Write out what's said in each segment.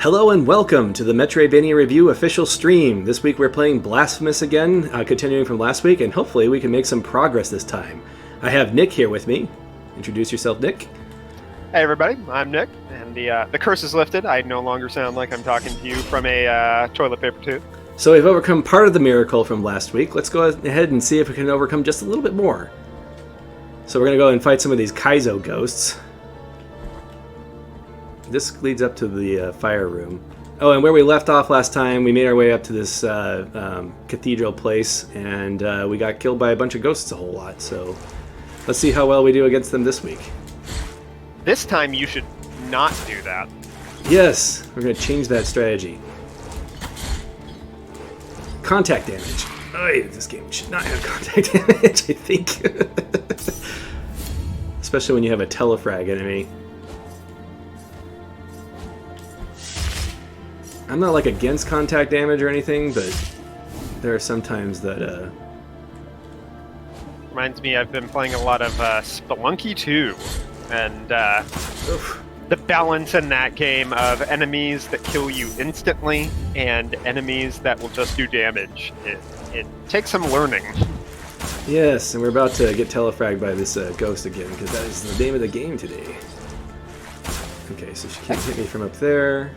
Hello and welcome to the Metroidvania Review official stream. This week we're playing Blasphemous again, continuing from last week, and hopefully we can make some progress this time. I have Nick here with me. Introduce yourself, Nick. Hey everybody, I'm Nick, and the curse is lifted. I no longer sound like I'm talking to you from a toilet paper tube. So we've overcome part of the miracle from last week. Let's go ahead and see if we can overcome just a little bit more. So we're going to go and fight some of these Kaizo ghosts. This leads up to the fire room. Oh, and where we left off last time, we made our way up to this cathedral place, and we got killed by a bunch of ghosts a whole lot. So let's see how well we do against them this week. This time you should not do that. Yes, we're going to change that strategy. Contact damage. Oh, this game should not have contact damage, I think. Especially when you have a telefrag enemy. I'm not like against contact damage or anything, but there are some times that Reminds me, I've been playing a lot of Spelunky 2, and the balance in that game of enemies that kill you instantly and enemies that will just do damage, it takes some learning. Yes, and we're about to get telefragged by this ghost again, because that is the name of the game today. Okay, so she can't hit me from up there.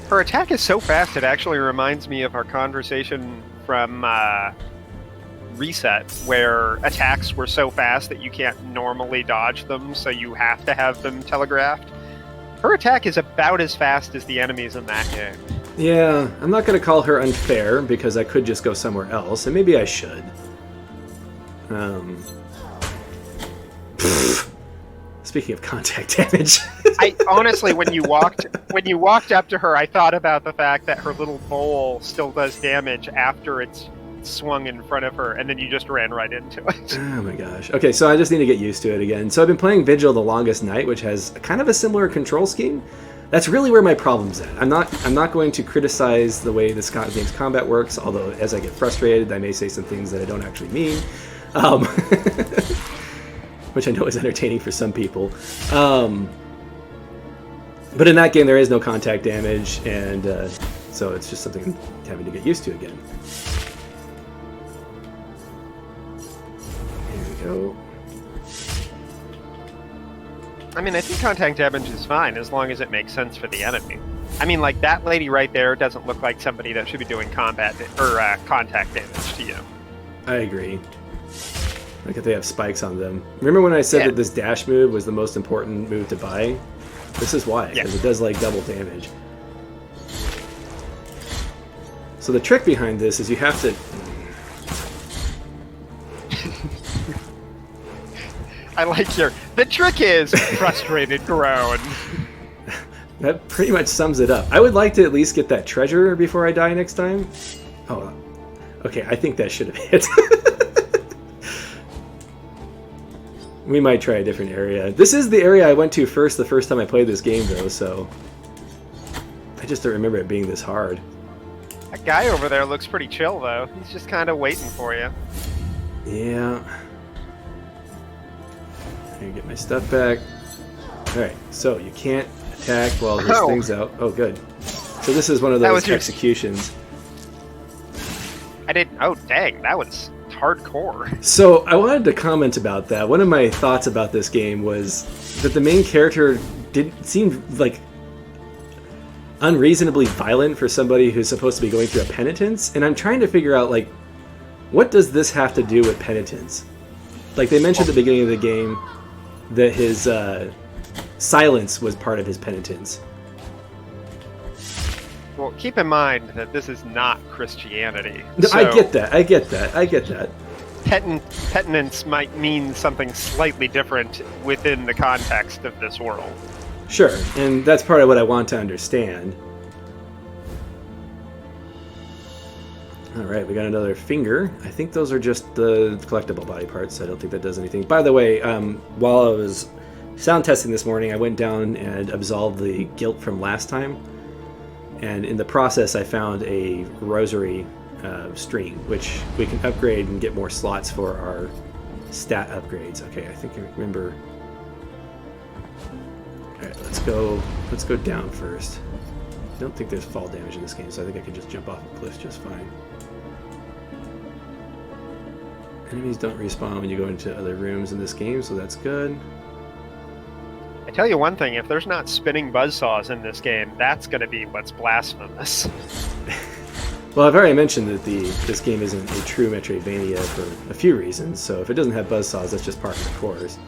Her attack is so fast, it actually reminds me of our conversation from Reset, where attacks were so fast that you can't normally dodge them, so you have to have them telegraphed. Her attack is about as fast as the enemies in that game. Yeah, I'm not going to call her unfair, because I could just go somewhere else, and maybe I should. Speaking of contact damage. I honestly, when you walked up to her, I thought about the fact that her little bowl still does damage after it's swung in front of her, and then you just ran right into it. Oh my gosh. Okay, so I just need to get used to it again. So I've been playing Vigil the Longest Night, which has kind of a similar control scheme. That's really where my problem's at. I'm not going to criticize the way this game's combat works, although as I get frustrated, I may say some things that I don't actually mean. Which I know is entertaining for some people. But in that game, there is no contact damage, and so it's just something I'm having to get used to again. Here we go. I mean, I think contact damage is fine as long as it makes sense for the enemy. I mean, like, that lady right there doesn't look like somebody that should be doing contact damage to you. I agree. Like if they have spikes on them. Remember when I said that this dash move was the most important move to buy? This is why, because it does like double damage. So the trick behind this is you have to... I like your... The trick is frustrated groan. That pretty much sums it up. I would like to at least get that treasure before I die next time. Oh, okay, I think that should have hit. We might try a different area. This is the area I went to first the first time I played this game, though, so... I just don't remember it being this hard. That guy over there looks pretty chill, though. He's just kind of waiting for you. Yeah. I can get my stuff back. Alright, so you can't attack while this thing's out. Oh, good. So this is one of those executions. I didn't... Oh, dang, that was... hardcore. So I wanted to comment about that. One of my thoughts about this game was that the main character didn't seem like unreasonably violent for somebody who's supposed to be going through a penitence, and I'm trying to figure out, like, what does this have to do with penitence? Like, they mentioned at the beginning of the game that his silence was part of his penitence. Well, keep in mind that this is not Christianity. No, so I get that. Penitence might mean something slightly different within the context of this world. Sure, and that's part of what I want to understand. Alright, we got another finger. I think those are just the collectible body parts. I don't think that does anything. By the way, while I was sound testing this morning, I went down and absolved the guilt from last time. And in the process, I found a rosary string, which we can upgrade and get more slots for our stat upgrades. Okay, I think I remember. All right, let's go down first. I don't think there's fall damage in this game, so I think I can just jump off a cliff just fine. Enemies don't respawn when you go into other rooms in this game, so that's good. I tell you one thing, if there's not spinning buzzsaws in this game, that's going to be what's blasphemous. Well, I've already mentioned that this game isn't a true Metroidvania for a few reasons, so if it doesn't have buzzsaws, that's just part of the course.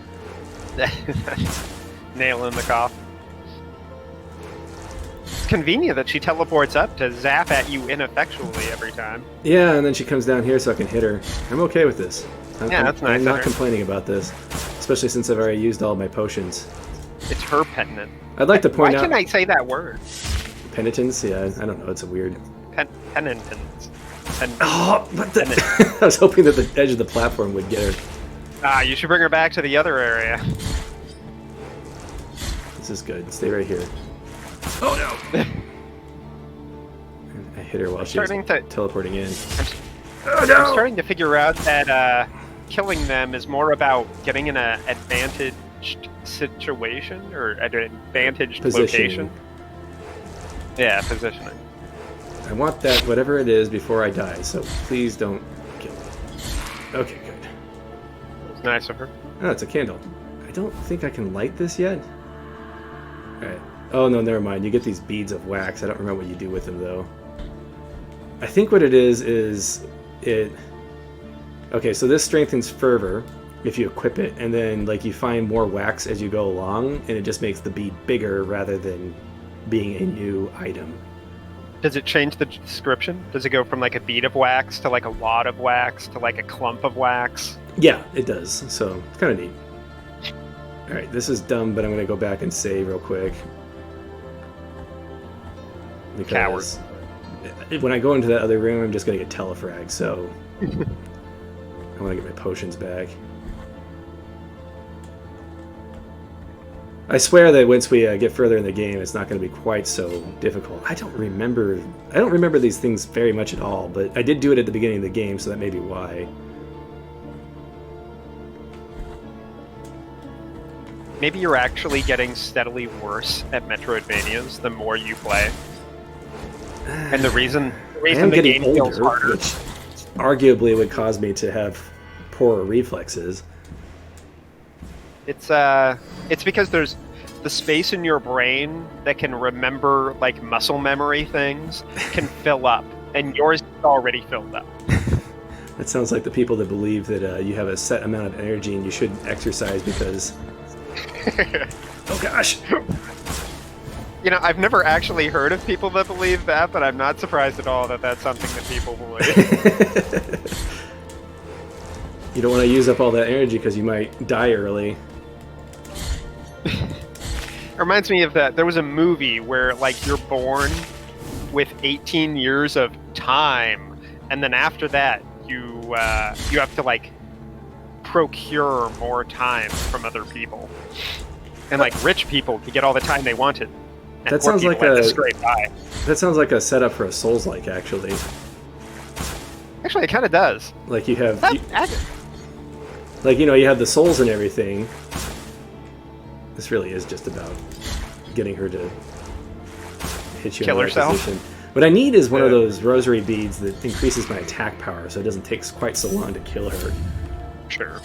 Nail in the coffin. It's convenient that she teleports up to zap at you ineffectually every time. Yeah, and then she comes down here so I can hit her. I'm okay with this. That's nice. I'm not complaining about this, especially since I've already used all my potions. It's her penitent. I'd like to point out... Why can I say that word? Penitence? Yeah, I don't know. It's a weird... Penitence. Oh, what the... I was hoping that the edge of the platform would get her. You should bring her back to the other area. This is good. Stay right here. Oh, no! I hit her while she was teleporting in. I'm starting to figure out that killing them is more about getting in an advantaged situation or an advantaged location. Yeah, positioning. I want that, whatever it is, before I die, so please don't kill me. Okay, good. It's nice of her. Oh, it's a candle. I don't think I can light this yet. Alright. Oh, no, never mind. You get these beads of wax. I don't remember what you do with them, though. I think what it is it... Okay, so this strengthens fervor if you equip it, and then like you find more wax as you go along, and it just makes the bead bigger rather than being a new item. Does it change the description? Does it go from like a bead of wax to like a wad of wax to like a clump of wax? Yeah, it does. So it's kind of neat. Alright, this is dumb, but I'm going to go back and save real quick. Because when I go into that other room, I'm just going to get telefragged, so I want to get my potions back. I swear that once we get further in the game, it's not going to be quite so difficult. I don't remember these things very much at all, but I did do it at the beginning of the game, so that may be why. Maybe you're actually getting steadily worse at Metroidvanias the more you play. And the reason the game feels harder, which arguably would cause me to have poorer reflexes. It's because there's the space in your brain that can remember like muscle memory things can fill up, and yours is already filled up. That sounds like the people that believe that you have a set amount of energy and you shouldn't exercise because... Oh gosh! You know, I've never actually heard of people that believe that, but I'm not surprised at all that that's something that people believe. You don't want to use up all that energy because you might die early. It reminds me of that. There was a movie where, like, you're born with 18 years of time, and then after that, you have to, like, procure more time from other people. And, like, rich people could get all the time they wanted. And that sounds like a scrape by. That sounds like a setup for a Souls-like, actually. Actually, it kind of does. Like you have, like, you know, you have the souls and everything. This really is just about getting her to hit you in the right position. What I need is one of those rosary beads that increases my attack power, so it doesn't take quite so long to kill her. Sure.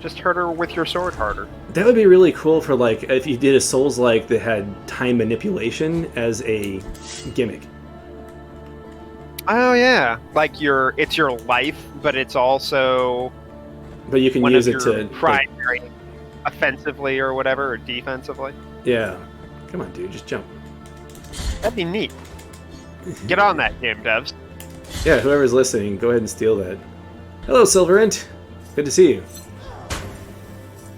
Just hurt her with your sword harder. That would be really cool for, like, if you did a Souls-like that had time manipulation as a gimmick. Oh yeah, like it's your life, but it's also. But you can use it to primary, like, offensively or whatever, or defensively. Yeah, come on, dude, just jump. That'd be neat. Get on that, game devs. Yeah, whoever's listening, go ahead and steal that. Hello, Silverant. Good to see you.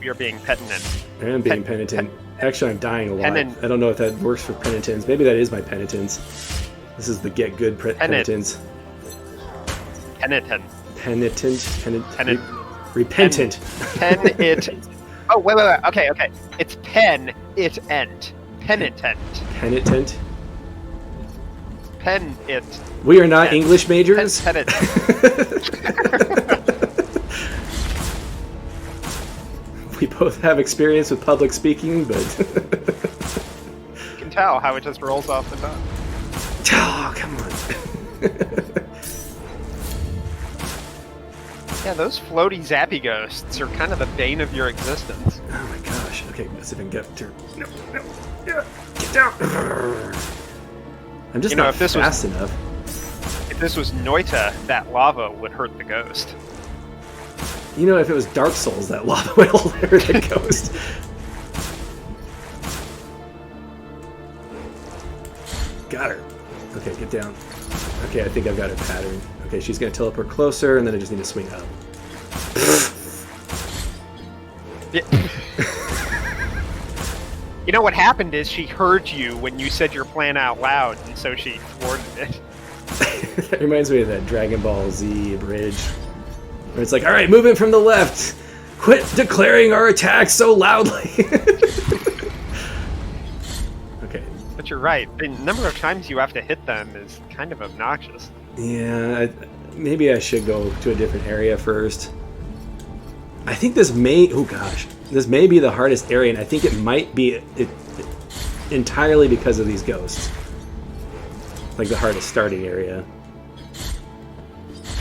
You're being penitent. I am being penitent. Actually, I'm dying a lot. I don't know if that works for penitence. Maybe that is my penitence. This is the get good penitence. Penitent. Repentant. Oh, wait. Okay. It's pen, it ent. Penitent. Penitent. Pen, it. We are not English majors. We both have experience with public speaking, but... I can tell how it just rolls off the tongue. Oh, come on. Yeah, those floaty zappy ghosts are kind of the bane of your existence. Oh my gosh. Okay, let's see if I can get to her. No, no. Yeah, get down. I'm just not fast enough. If this was Noita, that lava would hurt the ghost. You know, if it was Dark Souls, that lava would hurt the ghost. Got her. Okay, get down. Okay, I think I've got a pattern. Okay, she's going to teleport closer, and then I just need to swing up. Yeah. You know what happened is she heard you when you said your plan out loud, and so she thwarted it. That reminds me of that Dragon Ball Z bridge. Where it's like, alright, move in from the left! Quit declaring our attacks so loudly! Okay. But you're right. The number of times you have to hit them is kind of obnoxious. Yeah, maybe I should go to a different area first. I think this may... Oh gosh. This may be the hardest area, and I think it might be entirely because of these ghosts. Like the hardest starting area.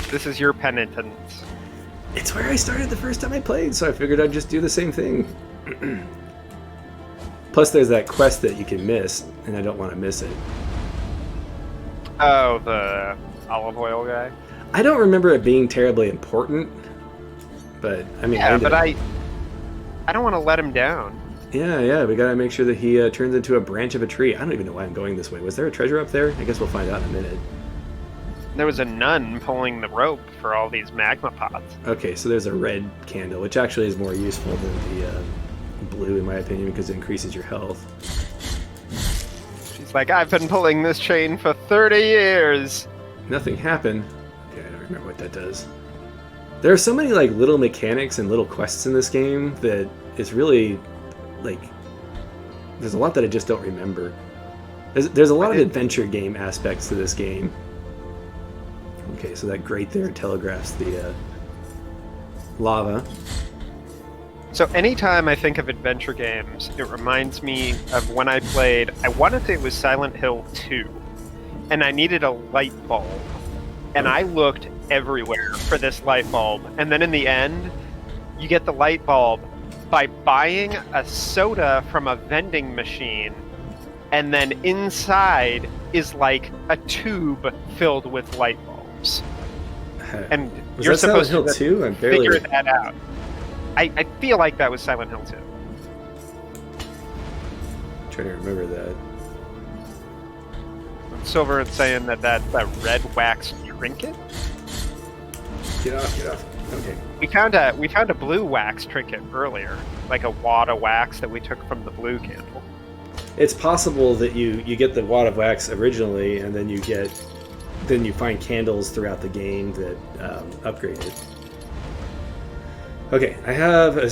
This is your penitence. It's where I started the first time I played, so I figured I'd just do the same thing. Plus there's that quest that you can miss, and I don't want to miss it. Oh, the olive oil guy? I don't remember it being terribly important, but I mean... Yeah, but I don't want to let him down. Yeah, we gotta make sure that he turns into a branch of a tree. I don't even know why I'm going this way. Was there a treasure up there? I guess we'll find out in a minute. There was a nun pulling the rope for all these magma pots. Okay, so there's a red candle, which actually is more useful than the blue, in my opinion, because it increases your health. She's like, I've been pulling this chain for 30 years. Nothing happened. Okay, I don't remember what that does. There are so many like little mechanics and little quests in this game that it's really like there's a lot that I just don't remember. There's a lot of adventure game aspects to this game. Okay, so that grate there telegraphs the lava. So anytime I think of adventure games, it reminds me of when I played, I want to say it was Silent Hill 2, and I needed a light bulb. And I looked everywhere for this light bulb. And then in the end, you get the light bulb by buying a soda from a vending machine, and then inside is like a tube filled with light bulbs. And was you're that supposed Silent to Hill 2? I'm barely... figure that out. I feel like that was Silent Hill 2. I'm trying to remember that. Silver is saying that that's a red wax trinket. Get off. Okay. We found a blue wax trinket earlier, like a wad of wax that we took from the blue candle. It's possible that you get the wad of wax originally, and then you find candles throughout the game that upgrade it. Okay, I have a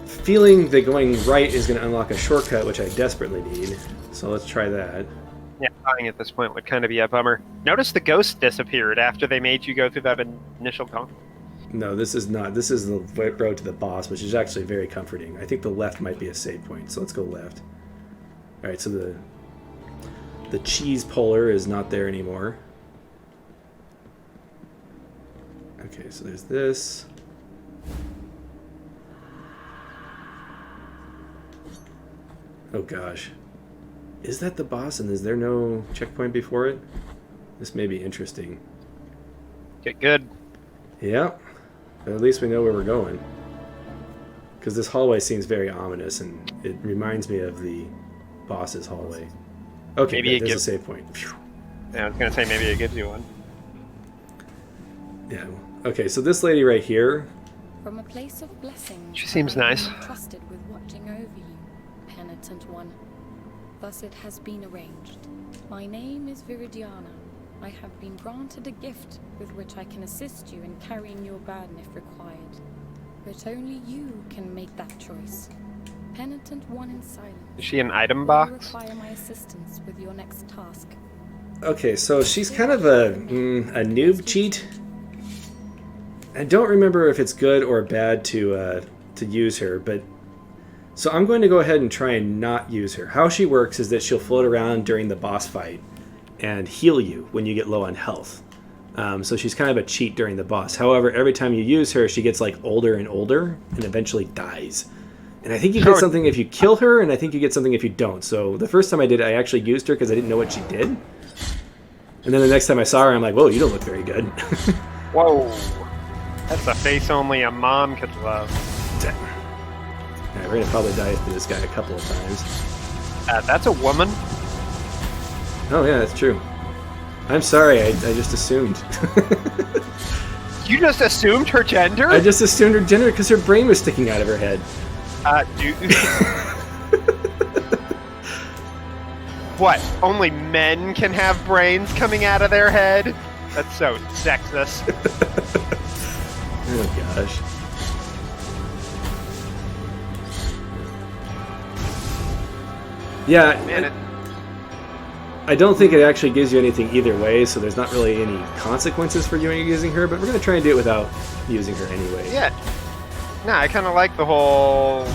feeling that going right is going to unlock a shortcut, which I desperately need. So let's try that. Yeah, dying at this point would kind of be a bummer. Notice the ghost disappeared after they made you go through that initial gauntlet. No, this is not. This is the road to the boss, which is actually very comforting. I think the left might be a save point, so let's go left. All right, so the cheese puller is not there anymore. Okay, so there's this. Oh gosh. Is that the boss, and is there no checkpoint before it? This may be interesting. Get good. Yeah, but at least we know where we're going. Because this hallway seems very ominous, and it reminds me of the boss's hallway. Okay, maybe there's a save point. Phew. Yeah, I was going to say maybe it gives you one. Yeah. Okay, so this lady right here. From a place of blessing, She seems nice. Trusted with watching over you, penitent one. Thus it has been arranged. My name is Viridiana. I have been granted a gift with which I can assist you in carrying your burden if required. But only you can make that choice. Penitent one in silence. Is she an item Will box? you require my assistance with your next task? Okay, so she's kind of a noob cheat. I don't remember if it's good or bad to use her, but So I'm going to go ahead and try and not use her. How she works is that she'll float around during the boss fight and heal you when you get low on health. So she's kind of a cheat during the boss. However, every time you use her, she gets like older and older and eventually dies. And I think you get something if you kill her, and I think you get something if you don't. So the first time I did it, I actually used her because I didn't know what she did. And then the next time I saw her, I'm like, whoa, you don't look very good. Whoa. That's a face only a mom could love. Yeah, we're going to probably die to this guy a couple of times. That's a woman. Oh, yeah, that's true. I'm sorry, I just assumed. You just assumed her gender? I just assumed her gender because her brain was sticking out of her head. Dude. What? Only men can have brains coming out of their head? That's so sexist. Oh, gosh. Yeah, Man, I don't think it actually gives you anything either way, so there's not really any consequences for you using her, but we're going to try and do it without using her anyway. yeah. No, I kind of like the whole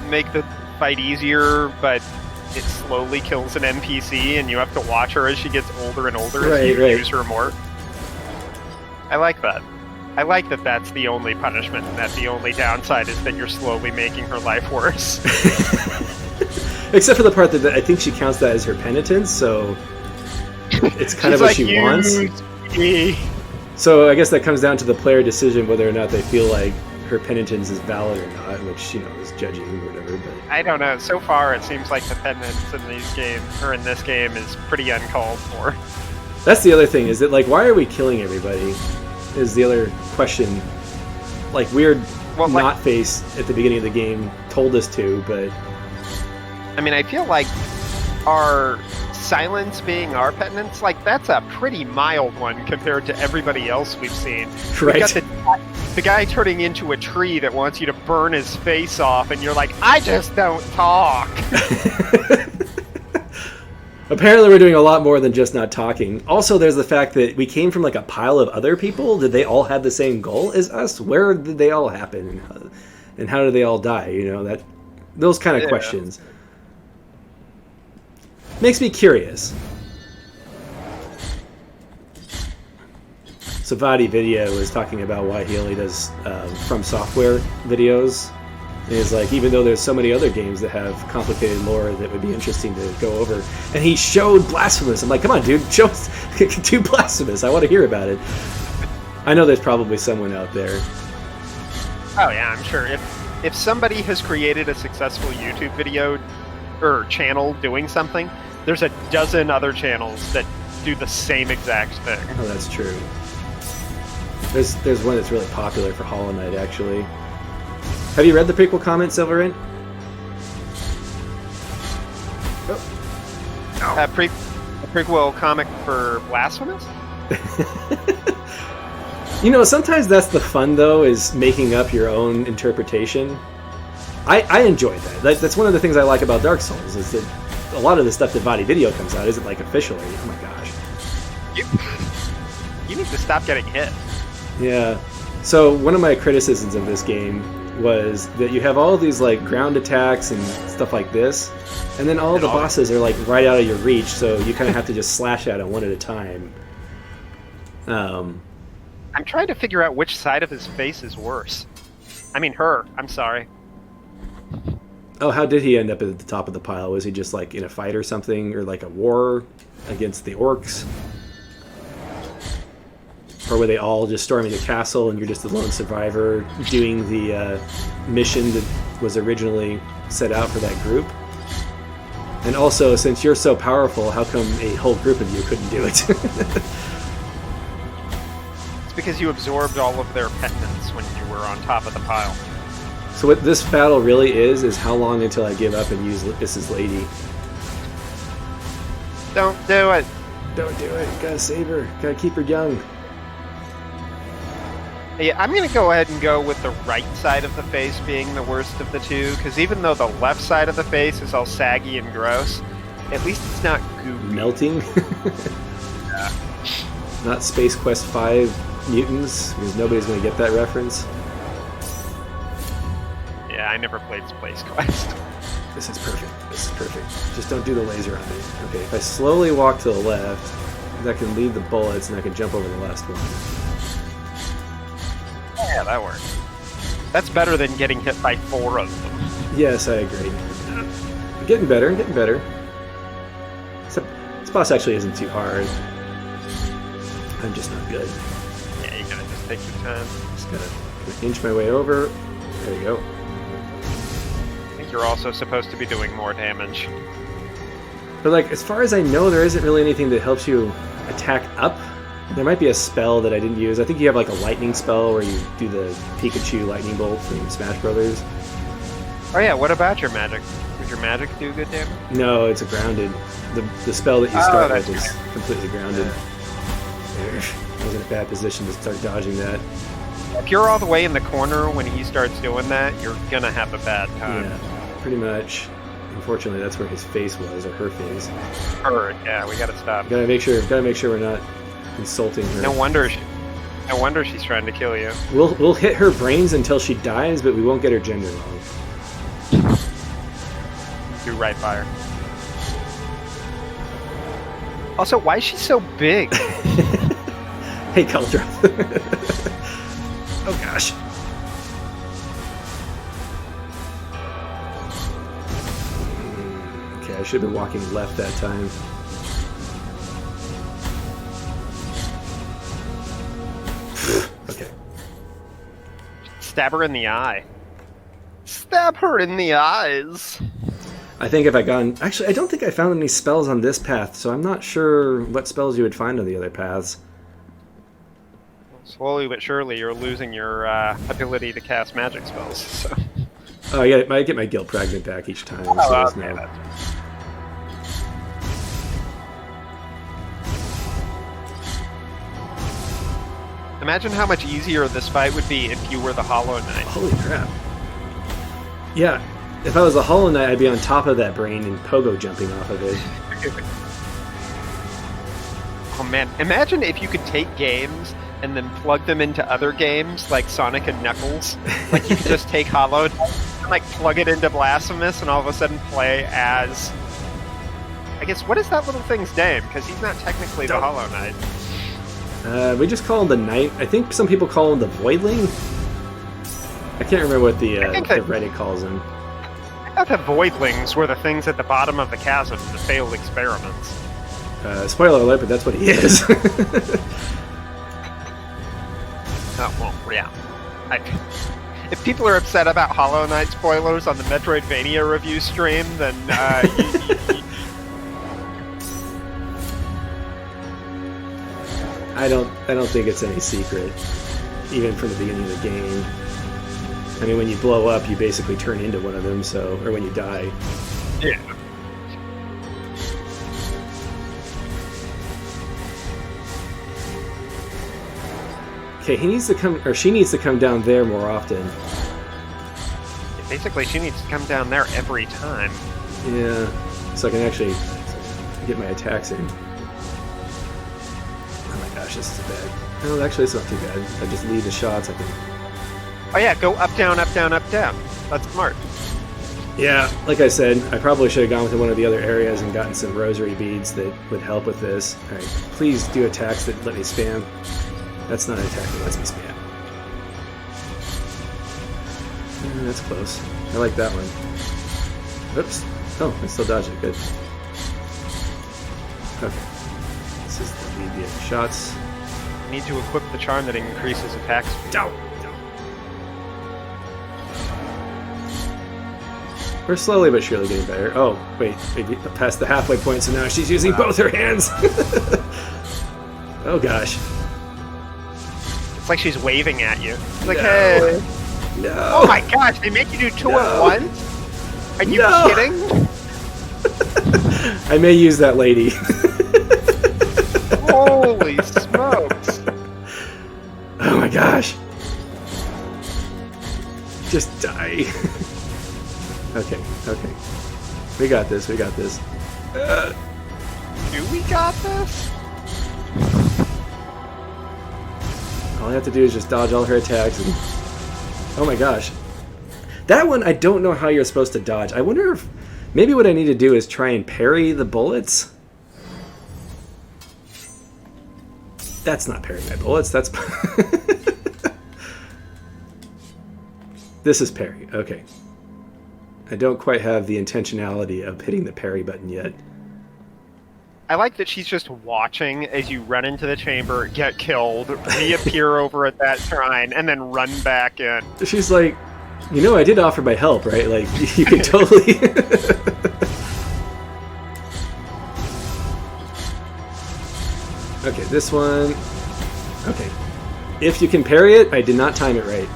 make the fight easier, but it slowly kills an NPC, and you have to watch her as she gets older and older as you use her more. I like that. I like that that's the only punishment, and that the only downside is that you're slowly making her life worse. Except for the part that I think she counts that as her penitence, so it's kind of what she wants. So I guess that comes down to the player decision whether or not they feel like her penitence is valid or not, which, you know, is judging or whatever. But I don't know. So far, it seems like the penitence in these games, or in this game, is pretty uncalled for. that's the other thing, is that, like, why are we killing everybody? Is the other question. Like, weird not face at the beginning of the game told us to, but I mean, I feel like our silence being our penitence, like, that's a pretty mild one compared to everybody else we've seen. Right. We got the guy turning into a tree that wants you to burn his face off, and you're like, I just don't talk. apparently we're doing a lot more than just not talking. Also, there's the fact that we came from, like, a pile of other people. Did they all have the same goal as us? Where did they all happen? And how did they all die? You know, those kind of questions. Makes me curious. Savati Video was talking about why he only does From Software videos. And he's like, even though there's so many other games that have complicated lore that would be interesting to go over. And he showed Blasphemous. I'm like, come on, dude, do Blasphemous. I want to hear about it. I know there's probably someone out there. Oh yeah, I'm sure. If somebody has created a successful YouTube video or channel doing something, there's a dozen other channels that do the same exact thing. Oh, that's true. There's one that's really popular for Hollow Knight, actually. Have you read the prequel comment, Silverint? A prequel comic for Blasphemous? You know, sometimes that's the fun, though, is making up your own interpretation. I enjoy that. That's one of the things I like about Dark Souls, is that a lot of the stuff that Vadi Video comes out isn't, like, officially. Oh my gosh. You need to stop getting hit. Yeah. So one of my criticisms of this game was that you have all of these, like, ground attacks and stuff like this, and then all the bosses are, like, right out of your reach, so you kind of have to just slash at them one at a time. I'm trying to figure out which side of his face is worse. I mean, her. I'm sorry. Oh, how did he end up at the top of the pile? Was he just, like, in a fight or something, or like a war against the orcs? Or were they all just storming the castle and you're just the lone survivor doing the mission that was originally set out for that group? And also, since you're so powerful, how come a whole group of you couldn't do it? It's because you absorbed all of their penitence when you were on top of the pile. So what this battle really is how long until I give up and use Mrs. Lady. Don't do it. Don't do it. Gotta save her. Gotta keep her young. Yeah, I'm going to go ahead and go with the right side of the face being the worst of the two, because even though the left side of the face is all saggy and gross, at least it's not goopy. Melting? Yeah. Not Space Quest 5 mutants, because nobody's going to get that reference. Yeah, I never played Space Quest. This is perfect. This is perfect. Just don't do the laser on me. Okay, if I slowly walk to the left, I can leave the bullets and I can jump over the last one. Yeah, that works. That's better than getting hit by 4 of them. Yes, I agree. I'm getting better, getting better. Except this boss actually isn't too hard. I'm just not good. Yeah, you gotta just take your time. Just gotta inch my way over. There you go. I think you're also supposed to be doing more damage. But like, as far as I know, there isn't really anything that helps you attack up. There might be a spell that I didn't use. I think you have like a lightning spell where you do the Pikachu lightning bolt from Smash Brothers. Oh yeah, what about your magic? Would your magic do good damage? No, it's a grounded. The spell that you start with that's is completely grounded. There. I was in a bad position to start dodging that. If you're all the way in the corner when he starts doing that, you're gonna have a bad time. Yeah, pretty much. Unfortunately, that's where his face was, or her face. Her, yeah, we gotta stop. Gotta make sure we're not insulting her. No wonder she's trying to kill you. We'll hit her brains until she dies, but we won't get her gender wrong. Do right by her. Also, why is she so big? Hey, Caldra. Oh gosh. Okay, I should have been walking left that time. Okay. Stab her in the eye. Stab her in the eyes. I think if I gone... Actually, I don't think I found any spells on this path, so I'm not sure what spells you would find on the other paths. Slowly but surely, you're losing your ability to cast magic spells. So. Oh, yeah, I get my guilt fragment back each time. So there's no... Imagine how much easier this fight would be if you were the Hollow Knight. Holy crap. Yeah, if I was a Hollow Knight, I'd be on top of that brain and pogo jumping off of it. Oh man, imagine if you could take games and then plug them into other games like Sonic and Knuckles. Like you could just take Hollow Knight and like plug it into Blasphemous and all of a sudden play as... I guess, what is that little thing's name? Because he's not technically the Hollow Knight. We just call him the Knight. I think some people call him the Voidling. I can't remember what the Reddit calls him. I thought the Voidlings were the things at the bottom of the chasm, the failed experiments. Spoiler alert, but that's what he is. Oh, well, yeah. If people are upset about Hollow Knight spoilers on the Metroidvania review stream, then I don't think it's any secret, even from the beginning of the game. I mean, when you blow up, you basically turn into one of them, or when you die. Yeah. Okay, he needs to come, or she needs to come down there more often. Basically, she needs to come down there every time. Yeah, so I can actually get my attacks in. Oh my gosh, this is bad. No, actually, it's not too bad. If I just lead the shots, I can... Oh yeah, go up, down, up, down, up, down. That's smart. Yeah, like I said, I probably should have gone with one of the other areas and gotten some rosary beads that would help with this. Alright, please do attacks that let me spam. That's not an attack that lets me spam. That's close. I like that one. Oops. Oh, I still dodged it. Good. Okay. This is the immediate shots. You need to equip the charm that increases attack speed. Ow! We're slowly but surely getting better. Oh, wait, past the halfway point, so now she's using both her hands. Oh gosh. It's like she's waving at you. It's like, No. hey. No. Oh my gosh, they make you do two at once? Are you kidding? I may use that lady. Holy smokes. Oh my gosh. Just die. Okay. We got this. Do we got this? All I have to do is just dodge all her attacks and... Oh my gosh. That one, I don't know how you're supposed to dodge. I wonder if maybe what I need to do is try and parry the bullets. That's not parrying my bullets. That's this is parry. Okay. I don't quite have the intentionality of hitting the parry button yet. I like that she's just watching as you run into the chamber, get killed, reappear over at that shrine, and then run back in. She's like, you know, I did offer my help, right? Like, you can totally... Okay, this one... Okay. If you can parry it, I did not time it right.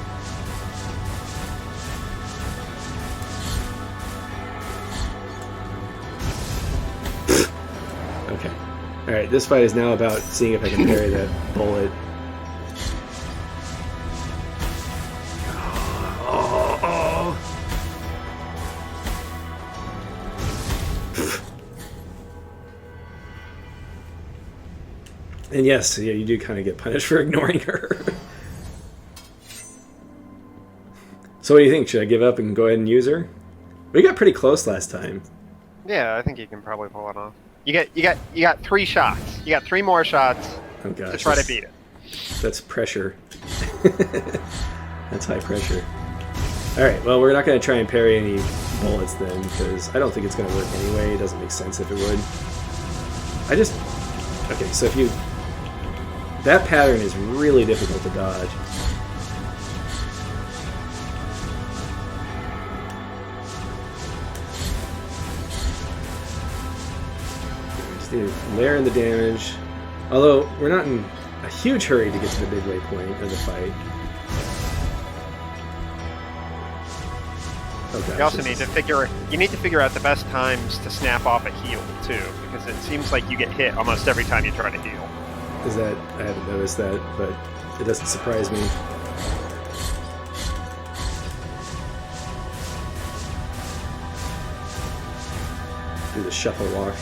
Okay. Alright, this fight is now about seeing if I can parry that bullet. And yes, yeah, you do kind of get punished for ignoring her. So what do you think? Should I give up and go ahead and use her? We got pretty close last time. Yeah, I think you can probably pull it off. You got 3 shots. You got 3 more shots to try to beat it. That's pressure. That's high pressure. Alright, well, we're not going to try and parry any bullets then, because I don't think it's going to work anyway. It doesn't make sense if it would. Okay, so if you... That pattern is really difficult to dodge. Just need to layer in the damage. Although, we're not in a huge hurry to get to the midway point of the fight. Oh gosh, You also need to figure out the best times to snap off a heal too, because it seems like you get hit almost every time you try to heal. Is that... I haven't noticed that, but it doesn't surprise me. Do the shuffle walk.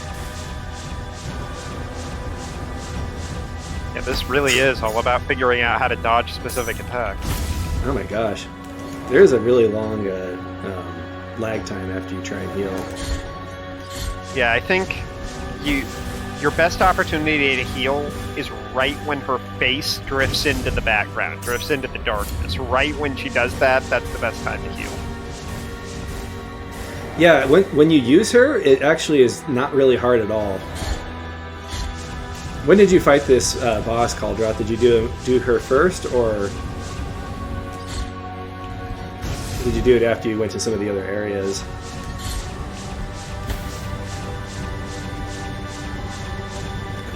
Yeah, this really is all about figuring out how to dodge specific attacks. Oh my gosh. There's a really long lag time after you try and heal. Yeah, I think your best opportunity to heal is right when her face drifts into the background, drifts into the darkness. Right when she does that, that's the best time to heal. Yeah, when you use her, it actually is not really hard at all. When did you fight this boss, Caldroth? Did you do her first, or did you do it after you went to some of the other areas?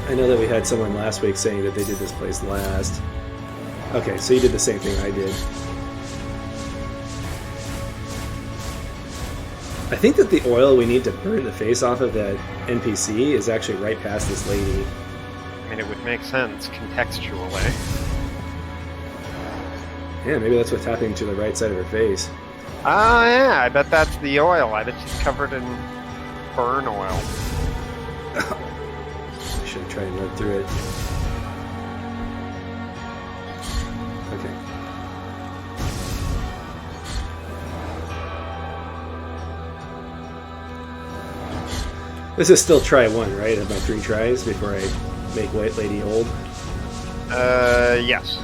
I know that we had someone last week saying that they did this place last. Okay, so you did the same thing I did. I think that the oil we need to burn the face off of that NPC is actually right past this lady. I mean, it would make sense contextually. Yeah, maybe that's what's happening to the right side of her face. Oh yeah, I bet that's the oil. I bet she's covered in burn oil. I should try and run through it. Okay. This is still try 1, right? Of my 3 tries before I make White Lady old. Yes.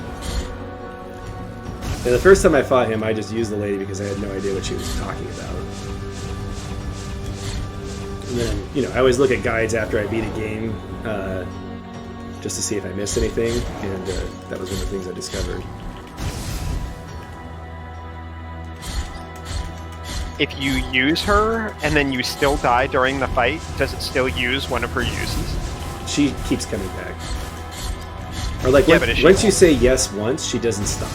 And the first time I fought him, I just used the lady because I had no idea what she was talking about. And then, you know, I always look at guides after I beat a game, just to see if I missed anything, and that was one of the things I discovered. If you use her and then you still die during the fight, does it still use one of her uses? She keeps coming back. Or like, Yeah, once you say yes once, she doesn't stop.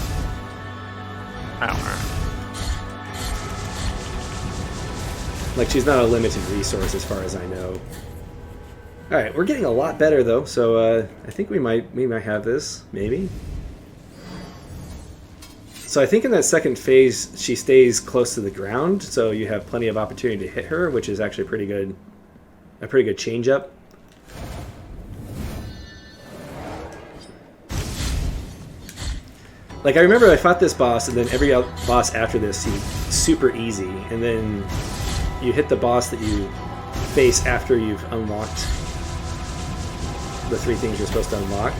Oh, alright. Like, she's not a limited resource as far as I know. Alright, we're getting a lot better though, so I think we might have this, maybe. So I think in that second phase, she stays close to the ground, so you have plenty of opportunity to hit her, which is actually pretty good. A pretty good change-up. Like, I remember I fought this boss, and then every boss after this seemed super easy, and then you hit the boss that you face after you've unlocked the 3 things you're supposed to unlock,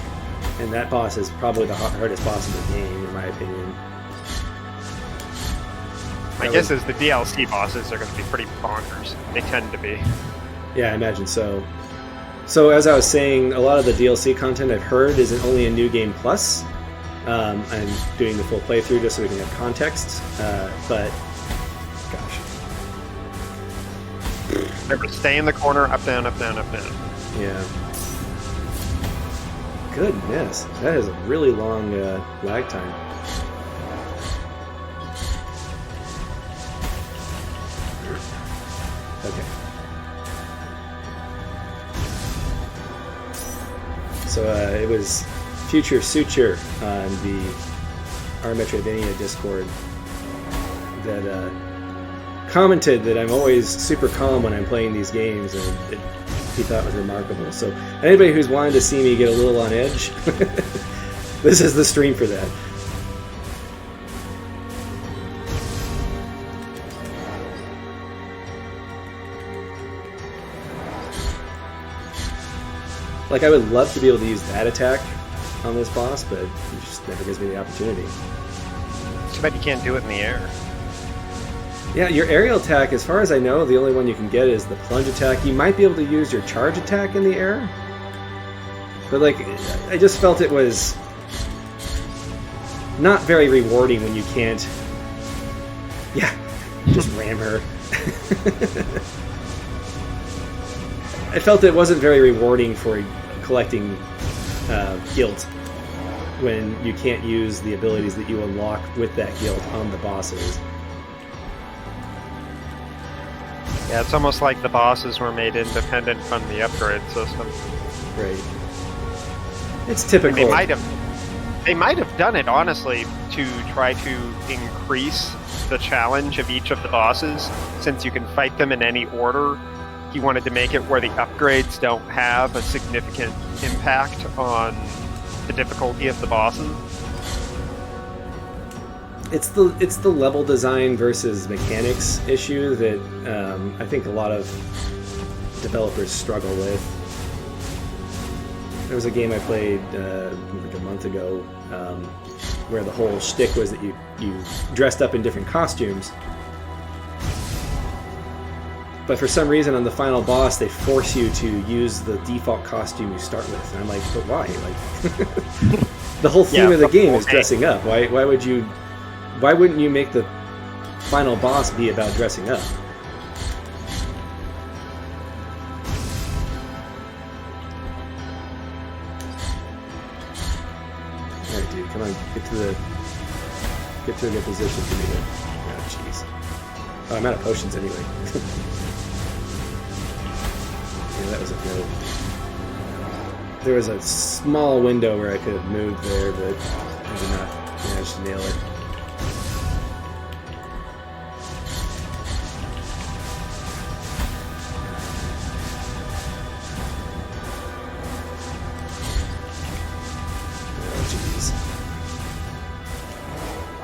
and that boss is probably the hardest boss in the game, in my opinion. My guess is the DLC bosses are going to be pretty bonkers. They tend to be. Yeah, I imagine so. So as I was saying, a lot of the DLC content I've heard isn't only in New Game Plus. I'm doing the full playthrough just so we can have context. But, gosh. Remember, stay in the corner, up, down, up, down, up, down. Yeah. Goodness, that is a really long lag time. Okay. So it was Future Suture on the our Metroidvania Discord that commented that I'm always super calm when I'm playing these games, and he thought it was remarkable. So anybody who's wanted to see me get a little on edge, this is the stream for that. Like, I would love to be able to use that attack on this boss, but it just never gives me the opportunity. Too bad you can't do it in the air. Yeah, your aerial attack, as far as I know, the only one you can get is the plunge attack. You might be able to use your charge attack in the air, but, like, I just felt it was not very rewarding when you can't... Yeah, just ram her. I felt it wasn't very rewarding for collecting guilt when you can't use the abilities that you unlock with that guilt on the bosses. Yeah, it's almost like the bosses were made independent from the upgrade system. Right. It's typical. They might have done it, honestly, to try to increase the challenge of each of the bosses, since you can fight them in any order. He wanted to make it where the upgrades don't have a significant impact on the difficulty of the bosses. It's the level design versus mechanics issue that I think a lot of developers struggle with. There was a game I played like a month ago where the whole shtick was that you dressed up in different costumes. But for some reason, on the final boss, they force you to use the default costume you start with. And I'm like, but why? Like, the whole theme of the game is dressing up. Why wouldn't you make the final boss be about dressing up? Alright, dude, come on, get to a good position for me to... Oh, jeez. Oh, I'm out of potions anyway. Yeah, that was a go. There was a small window where I could have moved there, but I did not manage to nail it.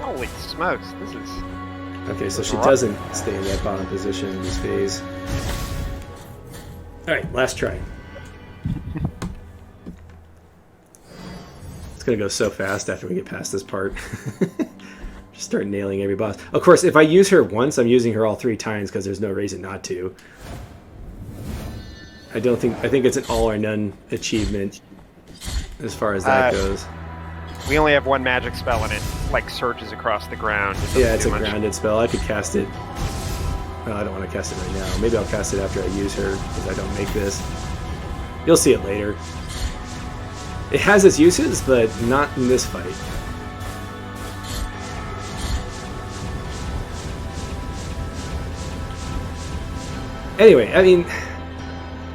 Holy smokes, this is... Okay, so she doesn't stay in that bottom position in this phase. Alright, last try. It's gonna go so fast after we get past this part. Just start nailing every boss. Of course, if I use her once, I'm using her all 3 times because there's no reason not to. I think it's an all or none achievement as far as that goes. We only have one magic spell and it like surges across the ground. Yeah, it's a grounded spell. I could cast it. Well, I don't want to cast it right now. Maybe I'll cast it after I use her, because I don't make this. You'll see it later. It has its uses, but not in this fight. Anyway, I mean,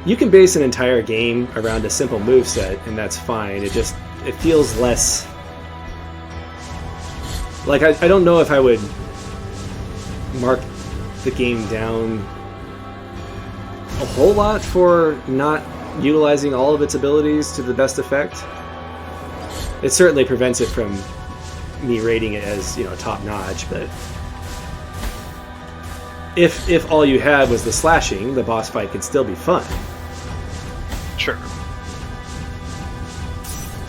you can base an entire game around a simple moveset, and that's fine. It feels less... Like, I don't know if I would mark the game down a whole lot for not utilizing all of its abilities to the best effect. It certainly prevents it from me rating it as, you know, top notch, but if all you had was the slashing, the boss fight could still be fun. Sure.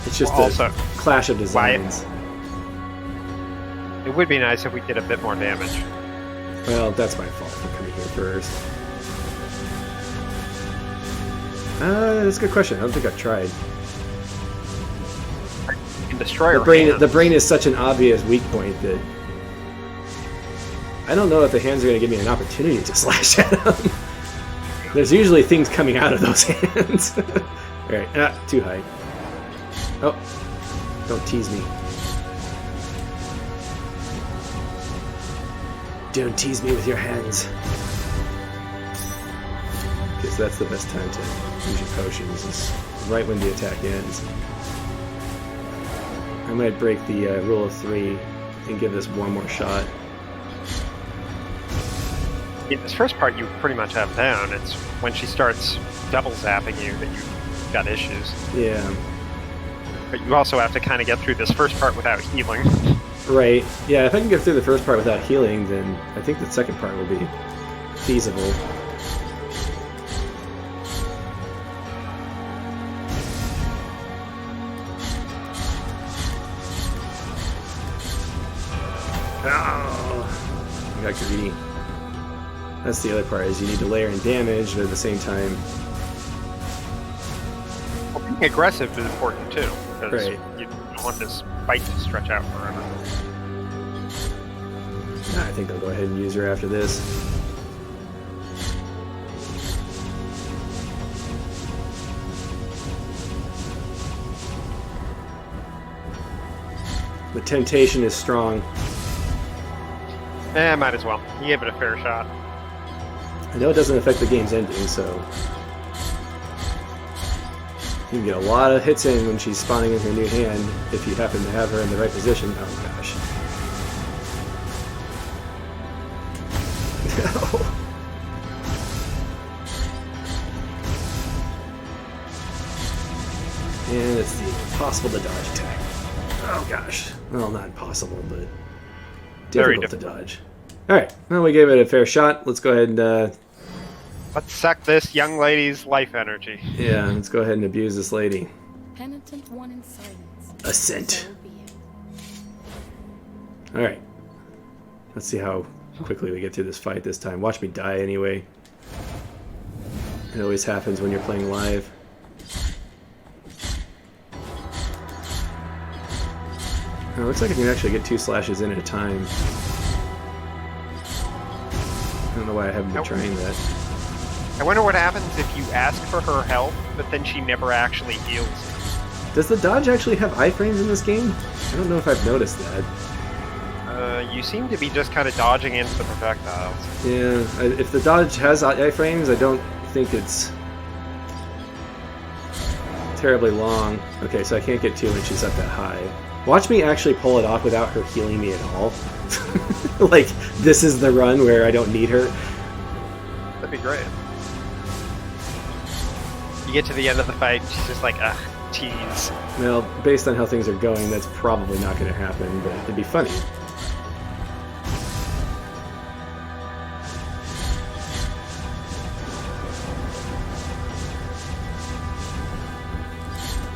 It's just Also, a clash of designs. It would be nice if we did a bit more damage. Well, that's my fault for coming here first. That's a good question. I don't think I've tried. You can destroy The our brain, hands. the brain is such an obvious weak point that I don't know if the hands are going to give me an opportunity to slash at them. There's usually things coming out of those hands. Alright, too high. Oh, don't tease me. Don't tease me with your hands. Because that's the best time to use your potions, is right when the attack ends. I might break the rule of 3 and give this one more shot. Yeah, this first part you pretty much have down. It's when she starts double zapping you that you've got issues. Yeah. But you also have to kind of get through this first part without healing. Right. Yeah, if I can get through the first part without healing, then I think the second part will be feasible. Oh, I got greedy. That's the other part, is you need to layer in damage, but at the same time... Well, being aggressive is important too, because Right. you don't want this fight to stretch out forever. Nah, I think I'll go ahead and use her after this. The temptation is strong. Might as well. You gave it a fair shot. I know it doesn't affect the game's ending, so you can get a lot of hits in when she's spawning in her new hand if you happen to have her in the right position. Oh gosh. No. And it's the impossible to dodge attack. Oh gosh. Well, not impossible, but Very difficult to dodge. Alright, well, we gave it a fair shot. Let's go ahead and Let's suck this young lady's life energy. yeah, let's go ahead and abuse this lady. Penitent one in silence. Ascent. So be it. Alright. Let's see how quickly we get through this fight this time. Watch me die anyway. It always happens when you're playing live. Oh, it looks like I can actually get 2 slashes in at a time. I don't know why I haven't been trying that. I wonder what happens if you ask for her help, but then she never actually heals. Does the dodge actually have iframes in this game? I don't know if I've noticed that. You seem to be just kind of dodging into the projectiles. Yeah, if the dodge has iframes, I don't think it's terribly long. Okay, so I can't get 2 inches up that high. Watch me actually pull it off without her healing me at all. Like, this is the run where I don't need her. That'd be great. You get to the end of the fight, she's just like, ugh, tease. Well, based on how things are going, that's probably not going to happen, but it'd be funny.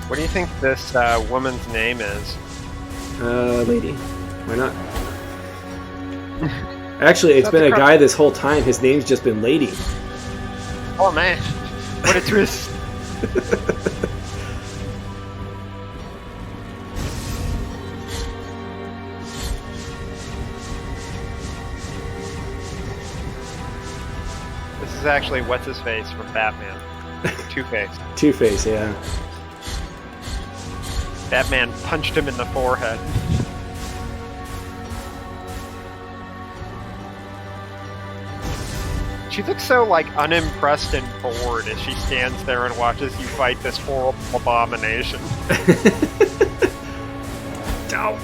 What do you think this woman's name is? Lady. Why not? Actually, it's That's been a a crap. guy this whole time. His name's just been Lady. Oh man, what a twist! This is actually what's his face from Batman. Two-Face. Two-Face, yeah. Batman punched him in the forehead. She looks so, like, unimpressed and bored as she stands there and watches you fight this horrible abomination. Ow.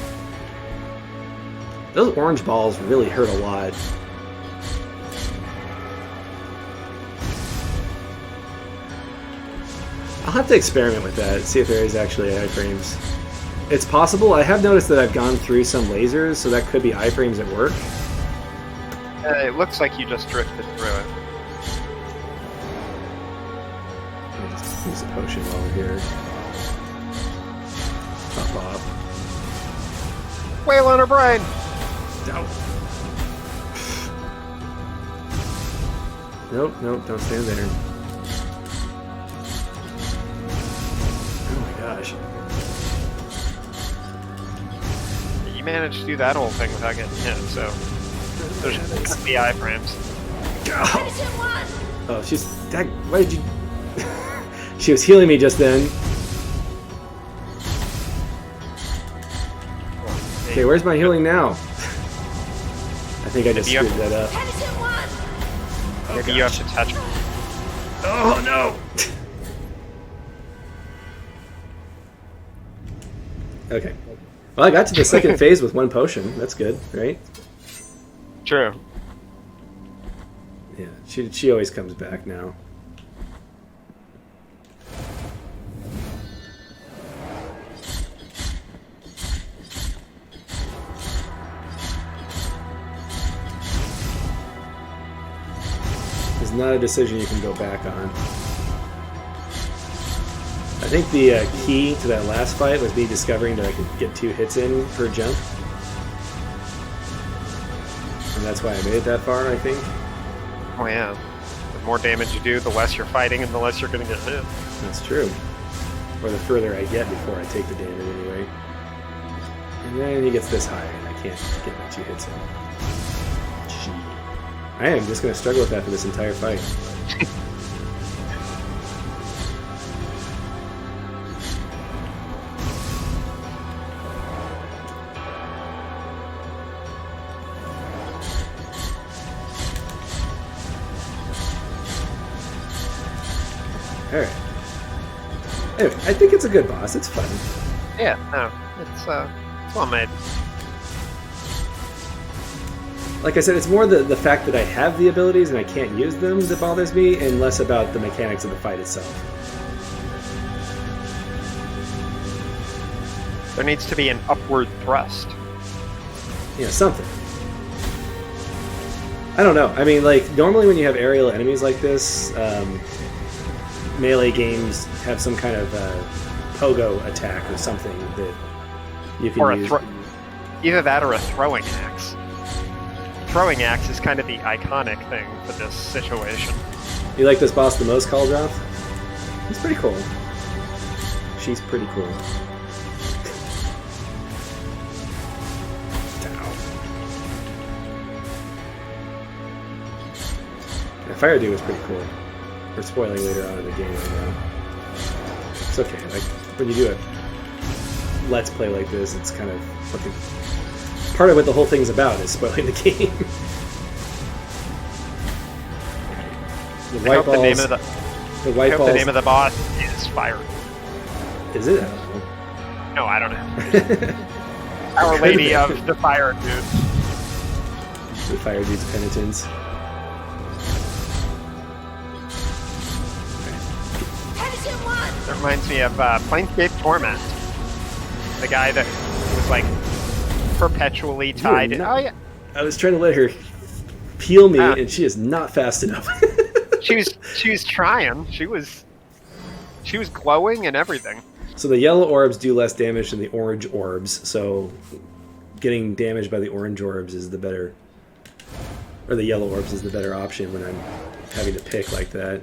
Those orange balls really hurt a lot. I'll have to experiment with that, see if there is actually iframes. It's possible. I have noticed that I've gone through some lasers, so that could be iframes at work. It looks like you just drifted through it. Let me just use a potion while we're here. Pop off. Whale on her brain! Ow. Nope, nope, don't stand there. Oh my gosh. You managed to do that whole thing without getting hit, so there's the iframes. Oh, she's... Why did you... She was healing me just then. Okay, where's my healing now? I think I just screwed that up. Maybe you have to touch her. Oh no! Okay. Well, I got to the second phase with one potion. That's good, right? True. Yeah, she always comes back now. It's not a decision you can go back on. I think the key to that last fight was me discovering that I could get 2 hits in per jump. And that's why I made it that far, I think. Oh yeah. The more damage you do, the less you're fighting and the less you're going to get hit. That's true. Or the further I get before I take the damage anyway. And then he gets this high, and I can't get my 2 hits in. Gee. I am just going to struggle with that for this entire fight. Alright. Anyway, I think it's a good boss. It's fun. Yeah, no. It's well made. Like I said, it's more the fact that I have the abilities and I can't use them that bothers me, and less about the mechanics of the fight itself. There needs to be an upward thrust. You know, something. I don't know. I mean, like, normally when you have aerial enemies like this, melee games have some kind of pogo attack or something that you can use. Either that or a throwing axe. Throwing axe is kind of the iconic thing for this situation. You like this boss the most, Caldroth? He's pretty cool. She's pretty cool. Yeah, Fire Dude was pretty cool. We're spoiling later on in the game right now. It's okay. Like when you do a let's play like this, it's kind of fucking part of what the whole thing's about is spoiling the game. The white balls. The white balls. The name of the boss is Fire. Is it? No, I don't know. Our Lady of the Fire Dude. The Fire Dude's penitence. It reminds me of Planescape Torment. The guy that was like perpetually tied. Oh yeah. I was trying to let her peel me, and she is not fast enough. she was trying. She was glowing and everything. So the yellow orbs do less damage than the orange orbs. So getting damaged by the orange orbs is the better, or the yellow orbs is the better option when I'm having to pick like that.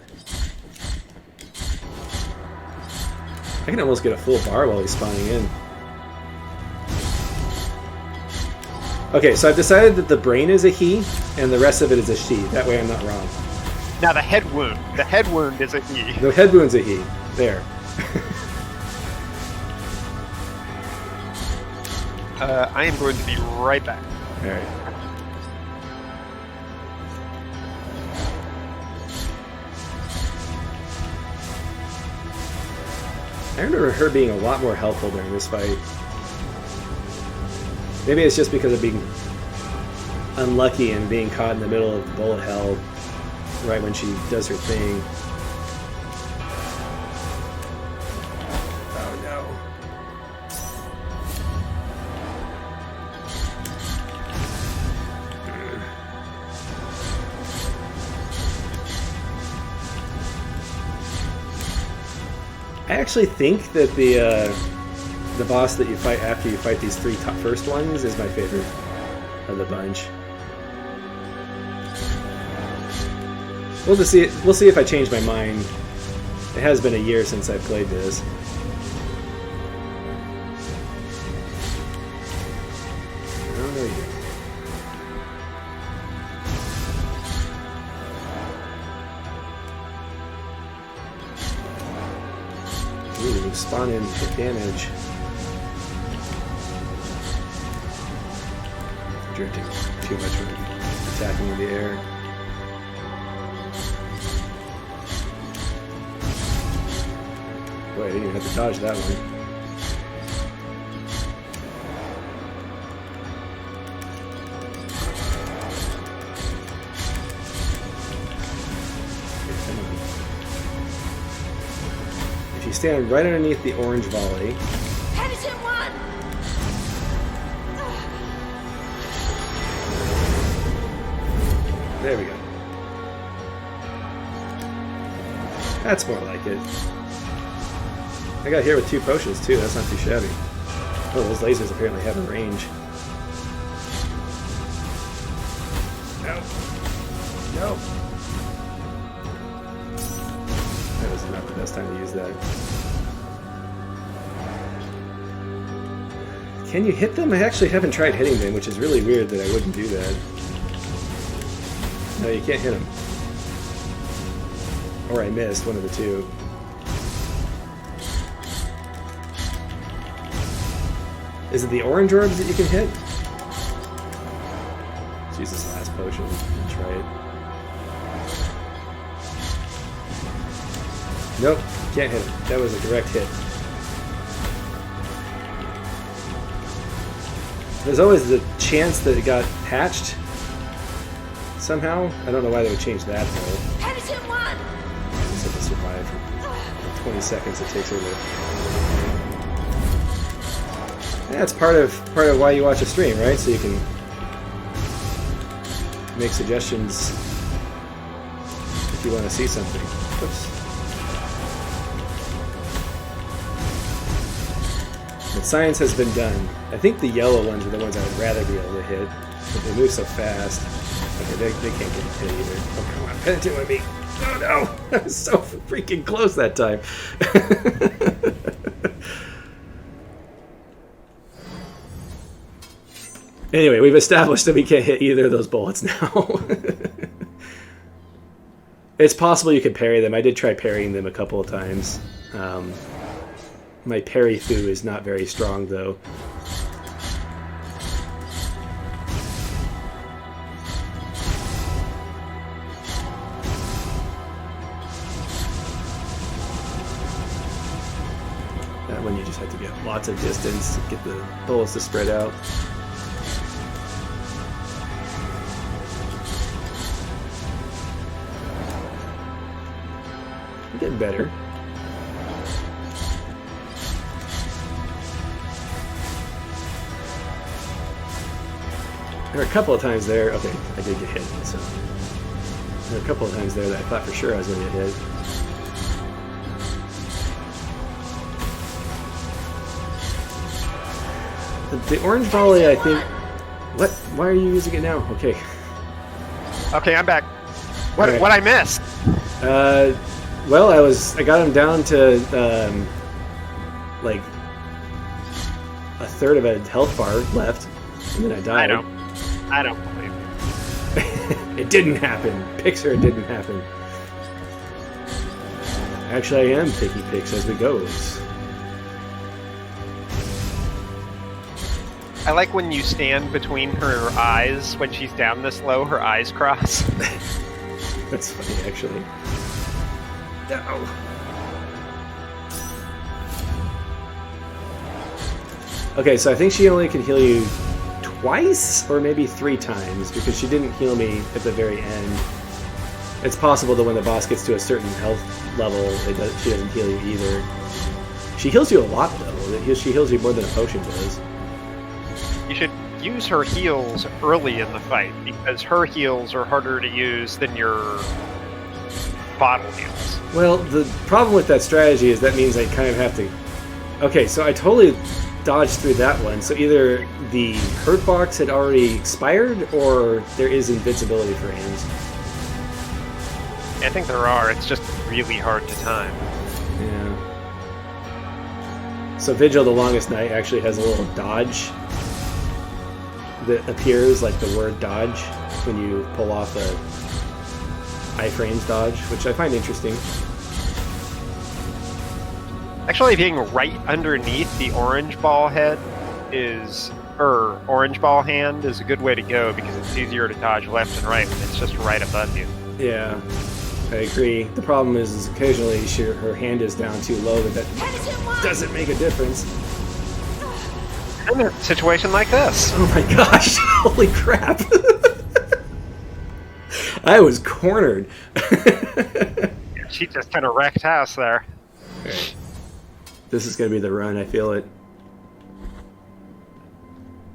I can almost get a full bar while he's spawning in. Okay, so I've decided that the brain is a he, and the rest of it is a she. That way I'm not wrong. Now the head wound. The head wound is a he. The head wound's a he. There. I am going to be right back. Alright. I remember her being a lot more helpful during this fight. Maybe it's just because of being unlucky and being caught in the middle of bullet hell right when she does her thing. Oh I actually think that the boss that you fight after you fight these three first ones is my favorite of the bunch. We'll see if I change my mind. It has been a year since I played this. Oh no, you. Ooh, spawn in hit damage. Drifting too much from attacking in the air. Boy, I didn't even have to dodge that one. If you stand right underneath the orange volley. Penitent one! There we go. That's more like it. I got hit with 2 potions too, that's not too shabby. Oh, those lasers apparently have a range. No. No. That was not the best time to use that. Can you hit them? I actually haven't tried hitting them, which is really weird that I wouldn't do that. No, you can't hit them. Or I missed, one of the two. Is it the orange orbs that you can hit? Let's use this last potion and try it. Nope, can't hit it. That was a direct hit. There's always the chance that it got patched somehow. I don't know why they would change that though. Penitent one! Just have to survive for the 20 seconds it takes her to. Yeah, it's part of why you watch a stream, right? So you can make suggestions if you want to see something. Oops. But science has been done. I think the yellow ones are the ones I would rather be able to hit, but they move so fast. Okay, they can't get hit either. Oh, come on, penitent with me. Oh no! I was so freaking close that time. Anyway, we've established that we can't hit either of those bullets now. It's possible you could parry them. I did try parrying them a couple of times. My parry foo is not very strong, though. That one you just have to get lots of distance to get the bullets to spread out. I'm getting better. There were a couple of times there. Okay, I did get hit. So there were a couple of times there that I thought for sure I was going to get hit. The orange volley, I think. What? Why are you using it now? Okay. Okay, I'm back. What? Right. What I missed? Well, I got him down to like a third of a health bar left, and then I died. I don't believe you. It didn't happen. Pixar, it didn't happen. Actually, I am taking pics as we go. I like when you stand between her eyes when she's down this low. Her eyes cross. That's funny, actually. No. Okay, so I think she only can heal you twice or maybe 3 times because she didn't heal me at the very end. It's possible that when the boss gets to a certain health level, she doesn't heal you either. She heals you a lot, though. She heals you more than a potion does. You should use her heals early in the fight because her heals are harder to use than your bottle heals. Well, the problem with that strategy is that means I kind of have to... Okay, so I totally dodged through that one. So either the hurt box had already expired, or there is invincibility for hands. I think there are. It's just really hard to time. Yeah. So Vigil the Longest Night actually has a little dodge that appears like the word dodge when you pull off a iframes dodge, which I find interesting. Actually, being right underneath the orange ball head orange ball hand is a good way to go because it's easier to dodge left and right when it's just right above you. Yeah, I agree. The problem is occasionally her hand is down too low, but that doesn't make a difference. In a situation like this. Oh my gosh, holy crap. I was cornered. She just kind of wrecked house there. Right. This is going to be the run, I feel it.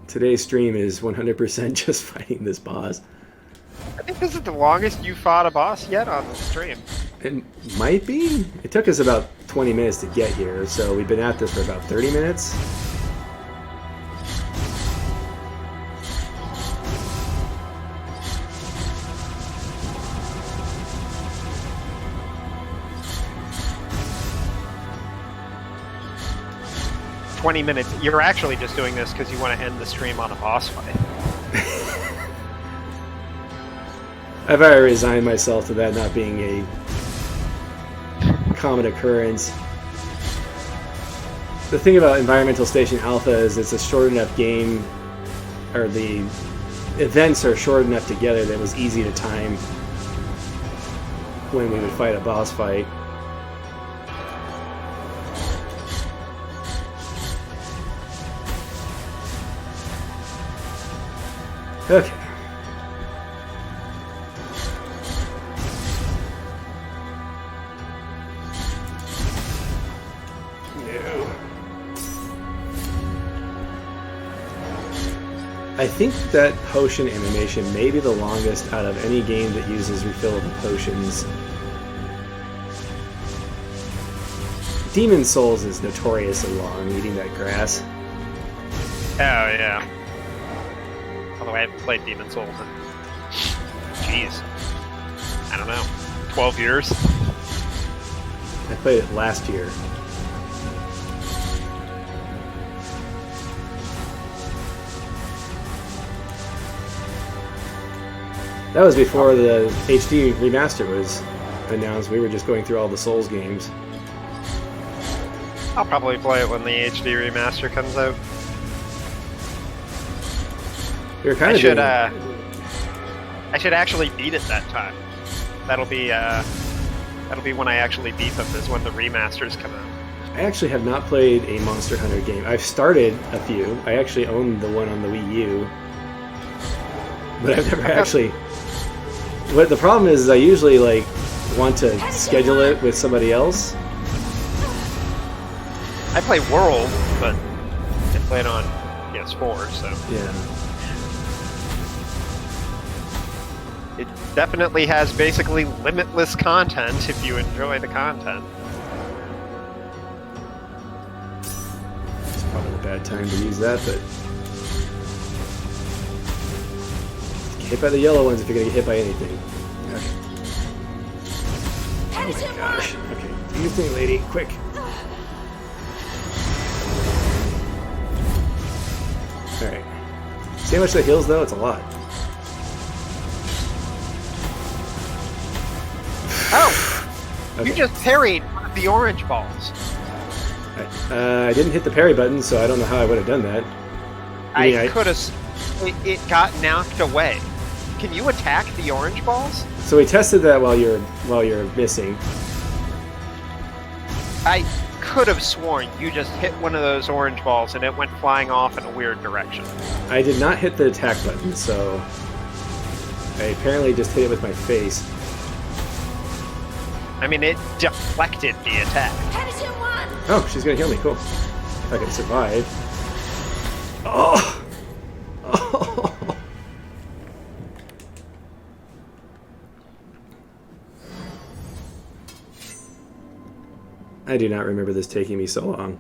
Today's stream is 100% just fighting this boss. I think this is the longest you fought a boss yet on the stream. It might be. It took us about 20 minutes to get here, so we've been at this for about 30 minutes. .20 minutes. You're actually just doing this because you want to end the stream on a boss fight. I've already resigned myself to that not being a common occurrence. The thing about Environmental Station Alpha is it's a short enough game, or the events are short enough together that it was easy to time when we would fight a boss fight. Okay. No. I think that potion animation may be the longest out of any game that uses refillable potions. Demon Souls is notoriously long, eating that grass. Oh, yeah. Although I haven't played Demon Souls in, jeez, I don't know, 12 years? I played it last year. That was before the HD remaster was announced. We were just going through all the Souls games. I'll probably play it when the HD remaster comes out. You're kind I of should actually beat it that time. That'll be when I actually beat them, is when the remasters come out. I actually have not played a Monster Hunter game. I've started a few. I actually own the one on the Wii U. But I've never actually... What the problem is I usually want to schedule it with somebody else. I play World, but I play it on PS4, so... Yeah. It definitely has basically limitless content if you enjoy the content. It's probably a bad time to use that, but... Get hit by the yellow ones if you're going to get hit by anything. Okay. Oh my gosh. Okay, do your thing, lady. Quick. Alright. See how much that heals, though? It's a lot. Oh! Okay. You just parried one of the orange balls. I didn't hit the parry button, so I don't know how I would have done that. I could have... It got knocked away. Can you attack the orange balls? So we tested that while you're missing. I could have sworn you just hit one of those orange balls and it went flying off in a weird direction. I did not hit the attack button, so I apparently just hit it with my face. I mean, it deflected the attack. Oh, she's gonna heal me. Cool. If I can survive. Oh! Oh! I do not remember this taking me so long.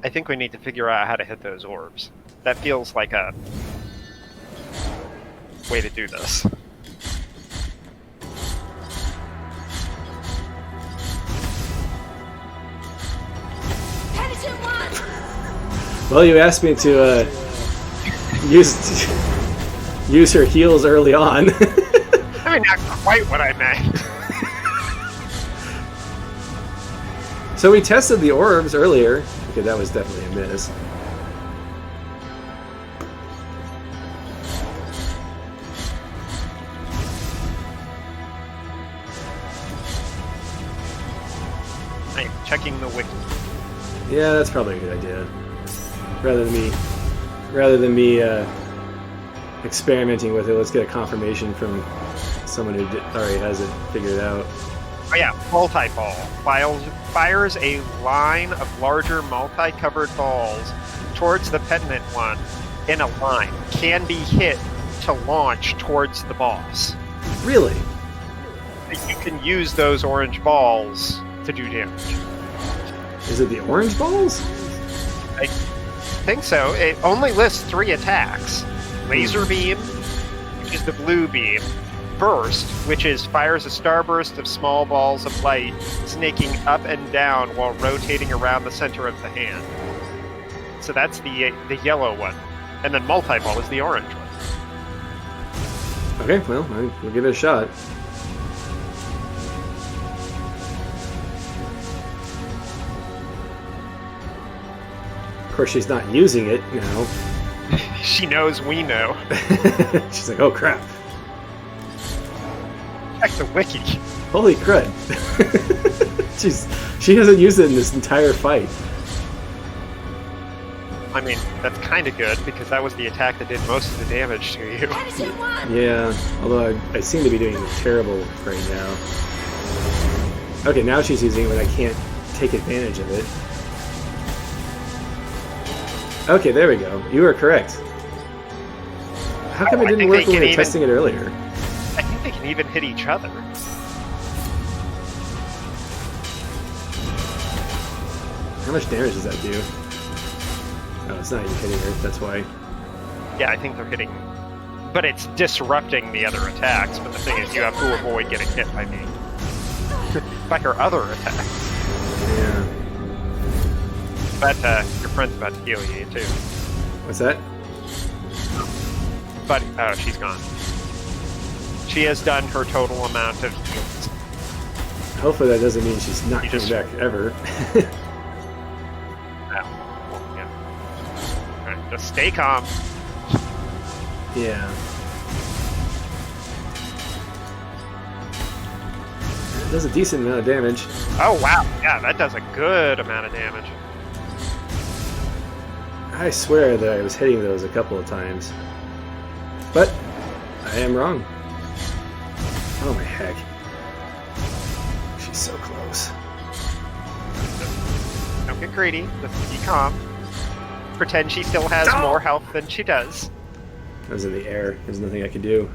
I think we need to figure out how to hit those orbs. That feels like a way to do this. Well, you asked me to use her heals early on. I mean, not quite what I meant. So we tested the orbs earlier. Okay, that was definitely a miss. I'm checking the wiki. Yeah, that's probably a good idea. Rather than me experimenting with it, let's get a confirmation from someone who already has it figured out. Oh yeah, multi-ball. Fires a line of larger multi-covered balls towards the pendant one in a line. Can be hit to launch towards the boss. Really? You can use those orange balls to do damage. Is it the orange balls? I think so. It only lists 3 attacks. Laser beam, which is the blue beam. Burst, which is fires a starburst of small balls of light, snaking up and down while rotating around the center of the hand. So that's the yellow one. And then multi-ball is the orange one. Okay, well, we'll give it a shot. Of course, she's not using it now. She knows we know. She's like, oh crap. Check the wiki. Holy crud. She hasn't used it in this entire fight. I mean, that's kind of good, because that was the attack that did most of the damage to you. Yeah, although I seem to be doing terrible right now. Okay, now she's using it when I can't take advantage of it. Okay, there we go. You were correct. How come it didn't work when we were testing it earlier? I think they can even hit each other. How much damage does that do? Oh, it's not even hitting her, that's why. Yeah, I think they're hitting... But it's disrupting the other attacks, but the thing is, you have to avoid getting hit by me. By her other attacks. Yeah. But, your friend's about to heal you, too. What's that? But, oh, she's gone. She has done her total amount of heals. Hopefully that doesn't mean she's not coming back ever. Yeah. Alright, just stay calm. Yeah. It does a decent amount of damage. Oh, wow. Yeah, that does a good amount of damage. I swear that I was hitting those a couple of times. But I am wrong. Oh my heck. She's so close. Don't get greedy. Just be calm. Pretend she still has more health than she does. I was in the air. There's nothing I could do.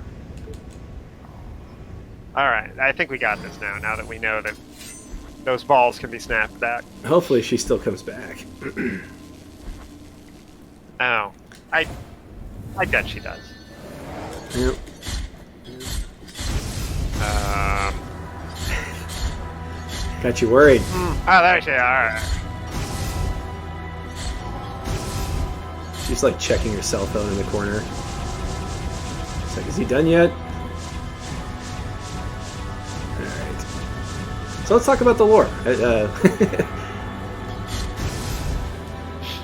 Alright, I think we got this now that we know that those balls can be snapped back. Hopefully she still comes back. Oh. I bet she does. Yep. Got you worried. Oh, there she is. Alright. She's like checking her cell phone in the corner. It's like, is he done yet? Alright. So let's talk about the lore.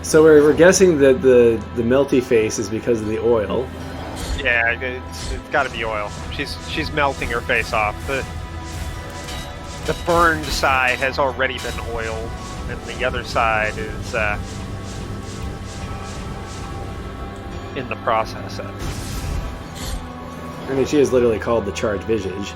So we're guessing that the melty face is because of the oil. Yeah, it's got to be oil. She's melting her face off. The burned side has already been oiled, and the other side is in the process of. I mean, she is literally called the Charged Visage.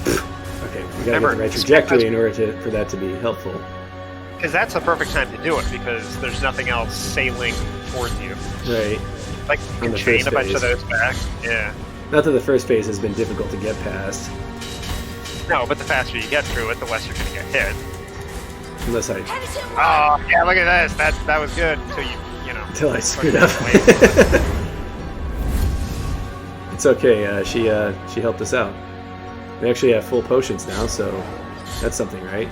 Okay, we gotta get Remember, the right trajectory in order for that to be helpful. Because that's the perfect time to do it, because there's nothing else sailing towards you. Right. Like, you On the can chain first a bunch phase. of those back. Yeah. Not that the first phase has been difficult to get past. No, but the faster you get through it, the less you're going to get hit. Unless I... Oh, yeah, look at this. That was good until you know. Until I screwed up. It's okay, she helped us out. We actually have full potions now, so that's something, right?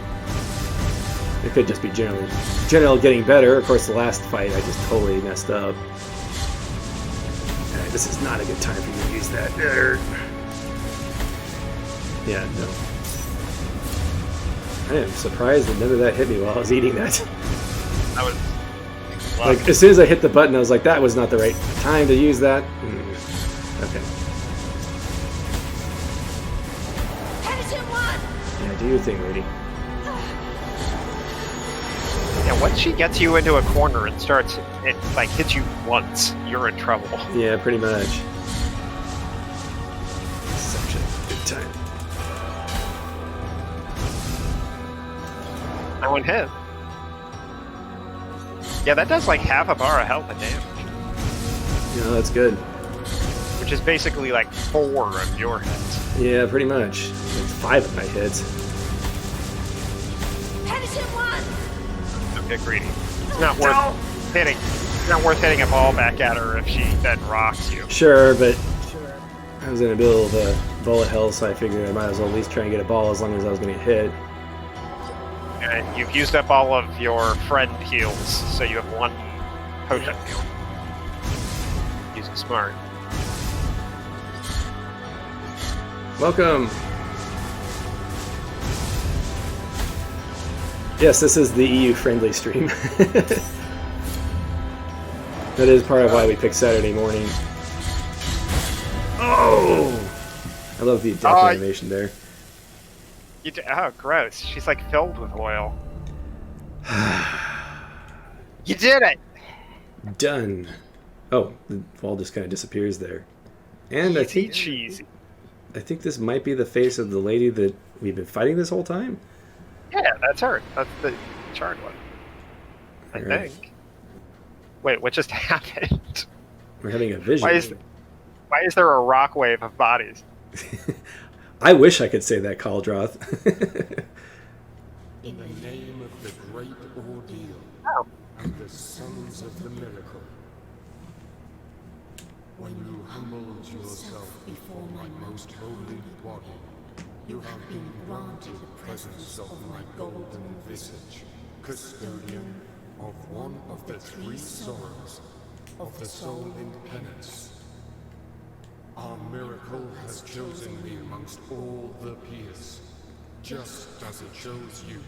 It could just be general getting better. Of course, the last fight I just totally messed up. Alright, this is not a good time for you to use that. Yeah, no. I am surprised that none of that hit me while I was eating that. That was... Like, as soon as I hit the button, I was like, that was not the right time to use that. Okay. Yeah, do your thing, lady. Yeah, once she gets you into a corner and starts, it like hits you once, you're in trouble. Yeah, pretty much. Such a good time. I went hit. Yeah, that does like half a bar of health and damage. Yeah, that's good. Which is basically like 4 of your hits. Yeah, pretty much. It's 5 of my hits. Don't get greedy. It's not worth hitting. It's not worth hitting a ball back at her if she then rocks you. Sure, but I was in the middle of a bullet hell, so I figured I might as well at least try and get a ball as long as I was going to get hit. And you've used up all of your friend heals, so you have 1 potion heal. Use it smart. Welcome! Yes, this is the EU-friendly stream. That is part of why we picked Saturday morning. Oh! I love the death animation there. Oh, gross. She's like filled with oil. You did it! Done. Oh, the wall just kind of disappears there. And I think cheesy. I think this might be the face of the lady that we've been fighting this whole time. Yeah, that's her. That's the charred one. I think. Wait, what just happened? We're having a vision. Why is there a rock wave of bodies? I wish I could say that, Caldroth. In the name of the great ordeal and the sons of the miracle, when you humbled yourself before my most holy body, you have been granted the presence of my golden visage, custodian of one of the 3 sorrows of the soul in penance. Our miracle has chosen me amongst all the peers, just as it chose you,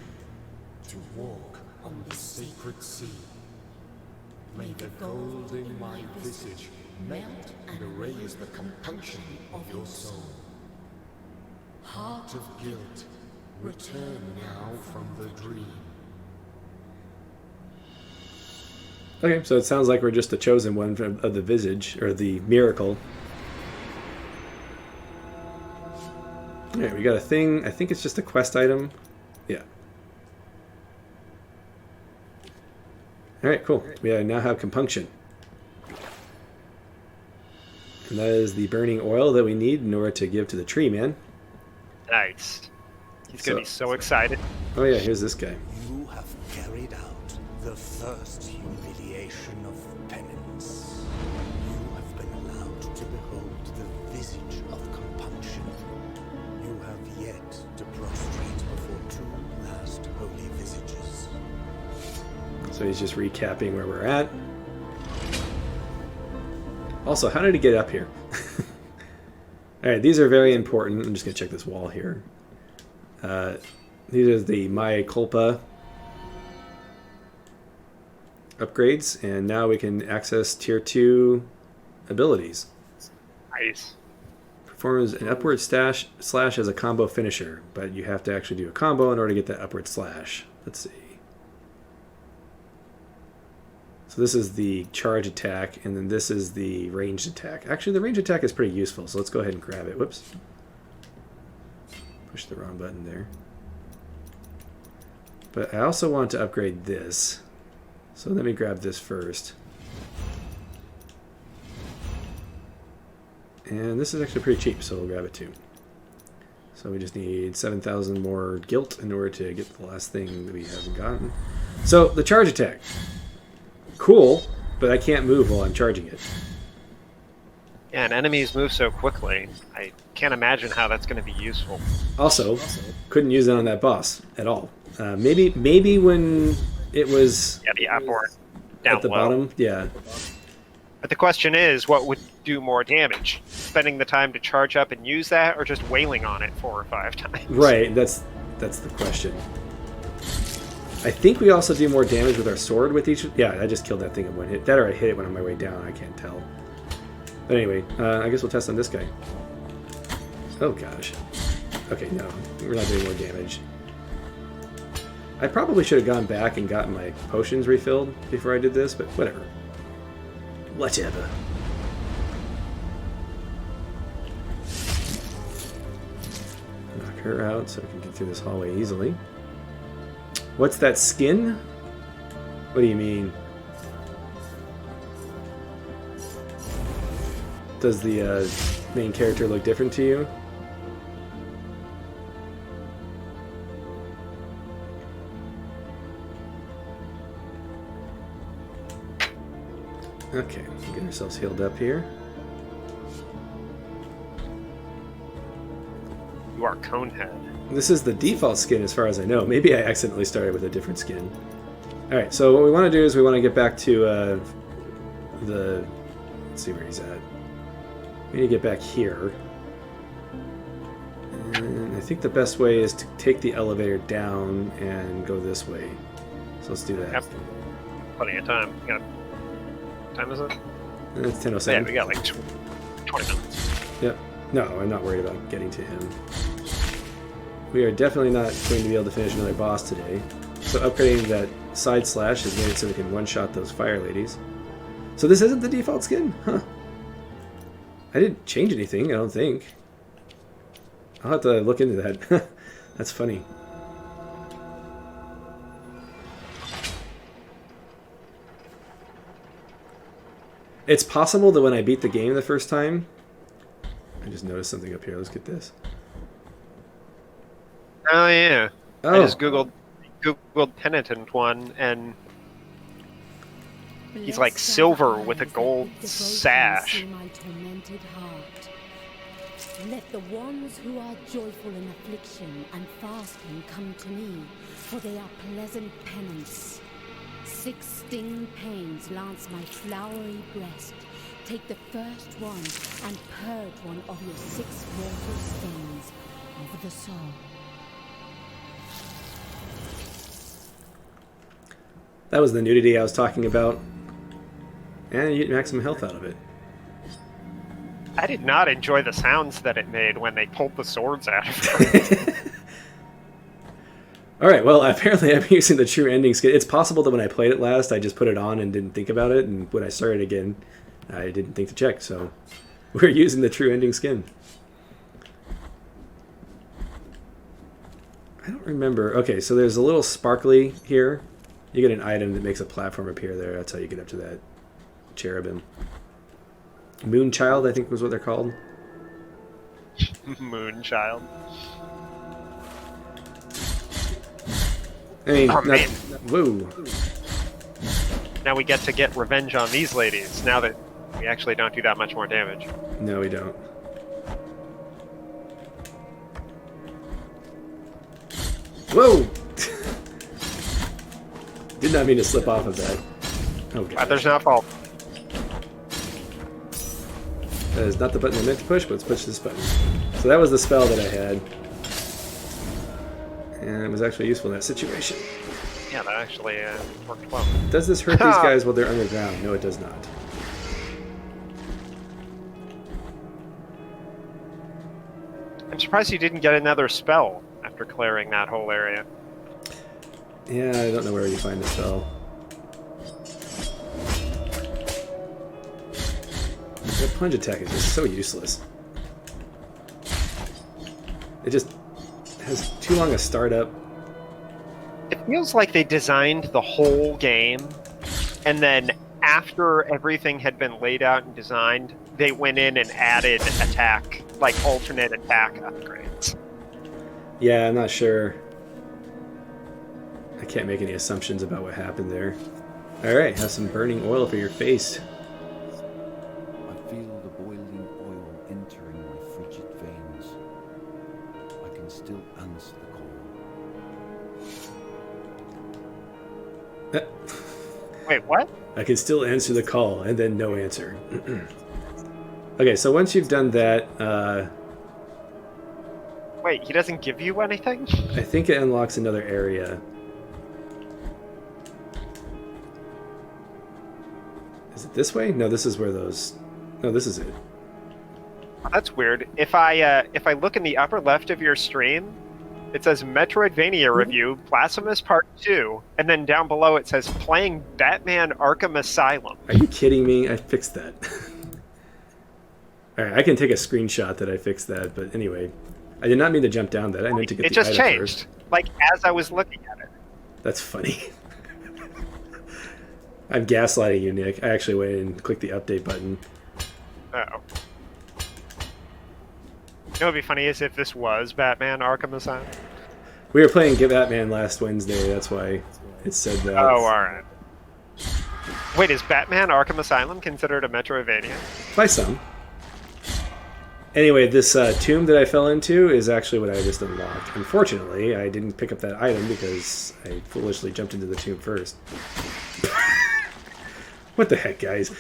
to walk on the sacred sea. May the gold in my visage melt and erase the compunction of your soul. Heart of guilt, return now from the dream. Okay, so it sounds like we're just the chosen one of the visage, or the miracle. Alright, we got a thing. I think it's just a quest item. Yeah. Alright, cool. We now have compunction. And that is the burning oil that we need in order to give to the tree man. Nice. He's gonna be so excited. Oh yeah, here's this guy. You have carried out the first humiliation of penance. You have been allowed to behold the visage of compunction. You have yet to prostrate before 2 last holy visages. So he's just recapping where we're at. Also, how did he get up here? Alright, these are very important. I'm just going to check this wall here. These are the Mea Culpa upgrades, and now we can access Tier 2 abilities. Nice. Performs an upward slash as a combo finisher, but you have to actually do a combo in order to get that upward slash. Let's see. So this is the charge attack, and then this is the ranged attack. Actually, the ranged attack is pretty useful, so let's go ahead and grab it. Whoops. Push the wrong button there. But I also want to upgrade this. So let me grab this first. And this is actually pretty cheap, so we'll grab it too. So we just need 7,000 more guilt in order to get the last thing that we haven't gotten. So the charge attack. Cool, but I can't move while I'm charging it. Yeah, and enemies move so quickly. I can't imagine how that's going to be useful. Also, couldn't use it on that boss at all. Maybe when it was Yeah, the up or down at the low. bottom. Yeah. But the question is, what would do more damage? Spending the time to charge up and use that, or just wailing on it 4 or 5 times? Right, that's the question. I think we also do more damage with our sword with each... Yeah, I just killed that thing in one hit. That or I hit it when on my way down, I can't tell. But anyway, I guess we'll test on this guy. Oh gosh. Okay, no, we're not doing more damage. I probably should have gone back and gotten my potions refilled before I did this, but whatever. Whatever. Knock her out so I can get through this hallway easily. What's that skin? What do you mean? Does the main character look different to you? Okay, let's get ourselves healed up here. You are Conehead. This is the default skin as far as I know. Maybe I accidentally started with a different skin. Alright, so what we want to do is we want to get back to the... Let's see where he's at. We need to get back here. And I think the best way is to take the elevator down and go this way. So let's do that. Yep. Plenty of time. You got... What time is it? It's 10:07. Yeah, we got like 20 minutes. Yep. No, I'm not worried about getting to him. We are definitely not going to be able to finish another boss today. So upgrading that side slash has made it so we can one-shot those fire ladies. So this isn't the default skin? Huh. I didn't change anything, I don't think. I'll have to look into that. That's funny. It's possible that when I beat the game the first time... I just noticed something up here. Let's get this. Oh yeah. Oh. I just googled Penitent one, and he's like silver with a gold sash. Let the ones who are joyful in affliction and fasting come to me, for they are pleasant penance. 6 sting pains lance my flowery breast. Take the first one and purge one of your 6 mortal stains over the soul. That was the nudity I was talking about. And you get maximum health out of it. I did not enjoy the sounds that it made when they pulled the swords out of it. Alright, well, apparently I'm using the true ending skin. It's possible that when I played it last, I just put it on and didn't think about it, and when I started again, I didn't think to check, so we're using the true ending skin. I don't remember. Okay, so there's a little sparkly here. You get an item that makes a platform appear there. That's how you get up to that cherubim. Moonchild, I think was what they're called. Moonchild. I mean, Oh, man. woo. Now we get to get revenge on these ladies, now that we actually don't do that much more damage. No, we don't. Whoa! Did not mean to slip off of that. Oh, God. There's not fault. That is not the button I meant to push, but let's push this button. So that was the spell that I had. And it was actually useful in that situation. Yeah, that actually worked well. Does this hurt these guys while they're underground? No, it does not. I'm surprised you didn't get another spell after clearing that whole area. Yeah, I don't know where you find the spell. That plunge attack is just so useless. It just has too long a startup. It feels like they designed the whole game, and then after everything had been laid out and designed, they went in and added attack, like alternate attack upgrades. Yeah, I'm not sure. I can't make any assumptions about what happened there. Alright, have some burning oil for your face. I feel the boiling oil entering my frigid veins. I can still answer the call. Wait, what? I can still answer the call, and then no answer. Okay, so once you've done that, Wait, he doesn't give you anything? I think it unlocks another area. Is it this way? No, this is where those... No, this is it. That's weird. If I look in the upper left of your stream, it says Metroidvania Review, Blasphemous Part 2, and then down below it says Playing Batman Arkham Asylum. Are you kidding me? I fixed that. Alright, I can take a screenshot that I fixed that, but anyway. I did not mean to jump down that. I meant to get It the just item changed, first. like as I was looking at it. That's funny. I'm gaslighting you, Nick. I actually went and clicked the update button. Uh-oh. You know what would be funny is if this was Batman Arkham Asylum. We were playing Get Batman last Wednesday, that's why it said that. Oh, alright. Wait, is Batman Arkham Asylum considered a Metroidvania? By some. Anyway, this tomb that I fell into is actually what I just unlocked. Unfortunately, I didn't pick up that item because I foolishly jumped into the tomb first. What the heck, guys?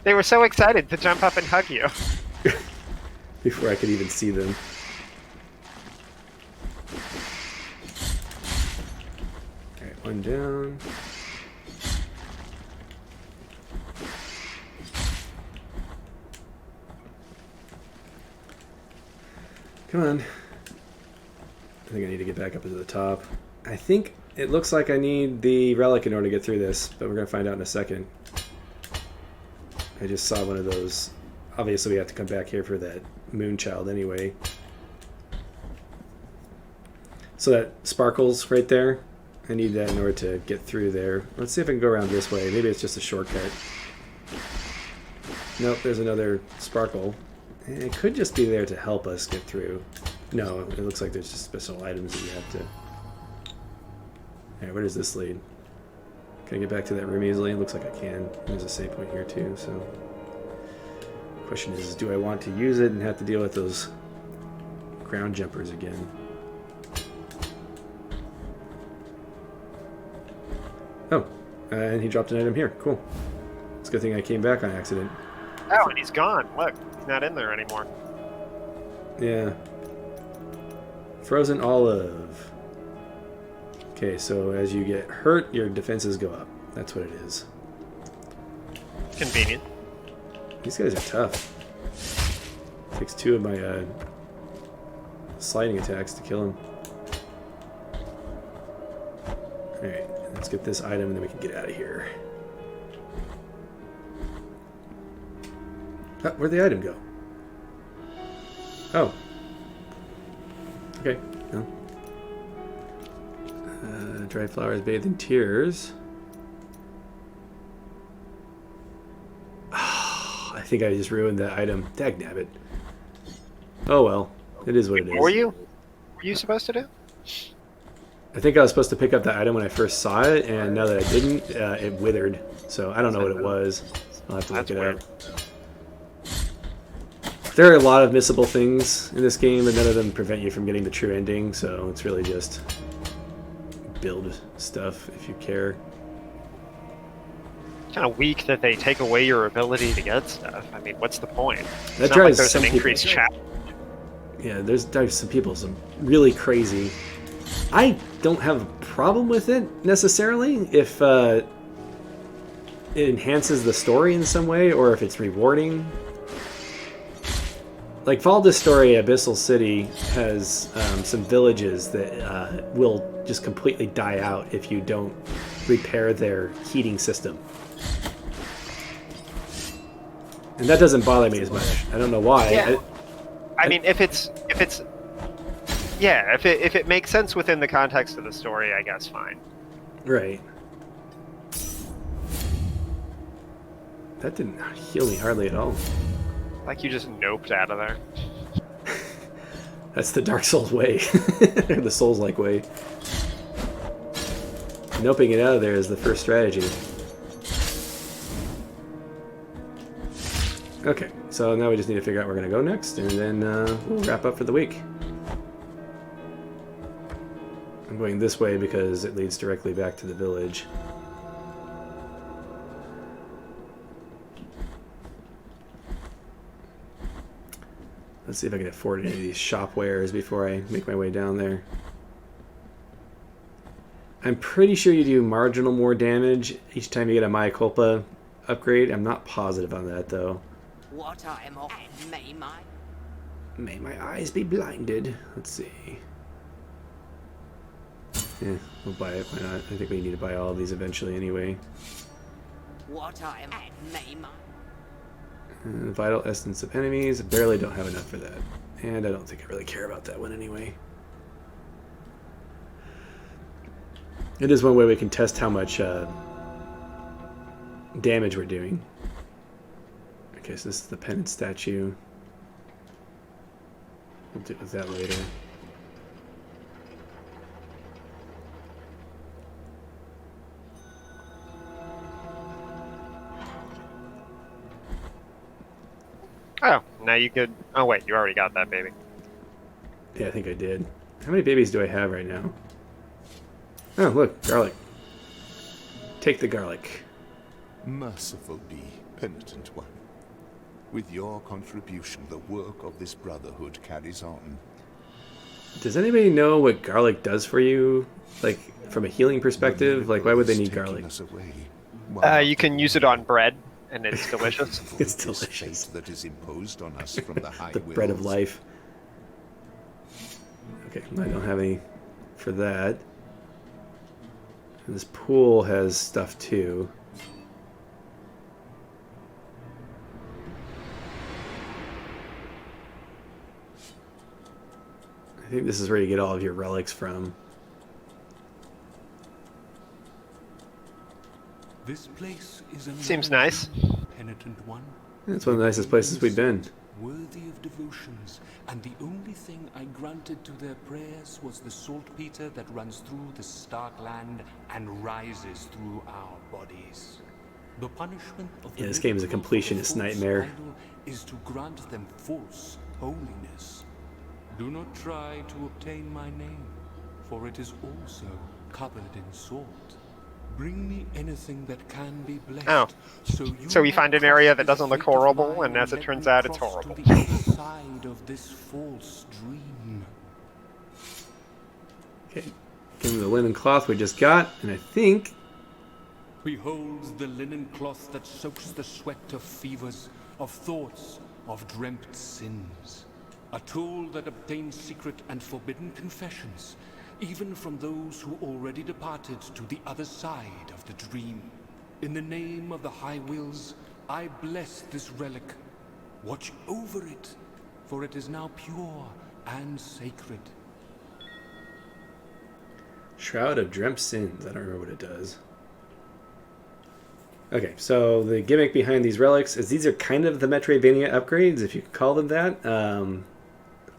They were so excited to jump up and hug you. Before I could even see them. Alright, one down. Come on. I think I need to get back up to the top. I think it looks like I need the relic in order to get through this, but we're going to find out in a second. I just saw one of those. Obviously we have to come back here for that Moonchild anyway. So that sparkles right there. I need that in order to get through there. Let's see if I can go around this way. Maybe it's just a shortcut. Nope, there's another sparkle. It could just be there to help us get through. No, it looks like there's just special items that you have to... Alright, where does this lead? Can I get back to that room easily? It looks like I can. There's a save point here too, so... Question is, do I want to use it and have to deal with those ground jumpers again? Oh, and he dropped an item here. Cool. It's a good thing I came back on accident. Oh, and he's gone. Look, he's not in there anymore. Yeah. Frozen olive. Okay, so as you get hurt, your defenses go up. That's what it is. Convenient. These guys are tough. Takes 2 of my sliding attacks to kill him. Alright, let's get this item and then we can get out of here. Ah, where'd the item go? Oh. Okay, no. Dried flowers bathed in tears. I think I just ruined that item. Dagnabbit. Oh well. It is what it is. What were you? Were you supposed to do? I think I was supposed to pick up the item when I first saw it, and now that I didn't, it withered. So I don't know what it was. I'll have to look it up. There are a lot of missable things in this game, and none of them prevent you from getting the true ending, so it's really just build stuff if you care. Kind of weak that they take away your ability to get stuff. I mean, what's the point? It's That not drives like there's some an increased people. chat. Yeah, there's drives some people some really crazy. I don't have a problem with it necessarily if it enhances the story in some way or if it's rewarding. Like Valda's story, Abyssal City has some villages that will just completely die out if you don't repair their heating system. And that doesn't bother me as much. I don't know why. Yeah. I mean, if it's Yeah, if it makes sense within the context of the story, I guess fine. Right. That didn't heal me hardly at all. Like you just noped out of there. That's the Dark Souls way. The Souls-like way. Noping it out of there is the first strategy. Okay, so now we just need to figure out where we're going to go next, and then we'll wrap up for the week. I'm going this way because it leads directly back to the village. Let's see if I can afford any of these shop wares before I make my way down there. I'm pretty sure you do marginal more damage each time you get a Mea Culpa upgrade. I'm not positive on that, though. What I am of, May my eyes be blinded. Let's see. Yeah, we'll buy it. Why not? I think we need to buy all of these eventually anyway. what I am, may my Vital Essence of Enemies. I barely don't have enough for that. And I don't think I really care about that one anyway. It is one way we can test how much damage we're doing. Okay, so this is the penance statue. We'll deal with that later. Oh, now you could... Oh, wait, you already got that, baby. Yeah, I think I did. How many babies do I have right now? Oh, look, garlic. Take the garlic. Merciful be, penitent one. With your contribution, the work of this brotherhood carries on. Does anybody know what garlic does for you? Like, from a healing perspective? Like, why would they need garlic? You can use it on bread, and it's delicious. It's delicious. That is imposed on us from the high The bread of wills. life. Okay, I don't have any for that. And this pool has stuff too. I think this is where you get all of your relics from. This place is a Seems nice. penitent one. It's one of the nicest places we've been. Worthy of devotions, and the only thing I granted to their prayers was the saltpeter that runs through the stark land and rises through our bodies. The punishment of the Yeah, this game is a living of the completionist false nightmare. idol is to grant them false holiness. Do not try to obtain my name, for it is also covered in salt. Bring me anything that can be blessed. Oh. So we might find an cross area that this doesn't look fate of horrible, mine and as it let turns me out, it's cross horrible. To the other side of this false dream. Okay, give me the linen cloth we just got, and I think Behold the linen cloth that soaks the sweat of fevers, of thoughts, of dreamt sins. A tool that obtains secret and forbidden confessions, even from those who already departed to the other side of the dream. In the name of the High Wills, I bless this relic. Watch over it, for it is now pure and sacred. Shroud of Dreamt Sins. I don't remember what it does. Okay, so the gimmick behind these relics is these are kind of the Metroidvania upgrades, if you could call them that.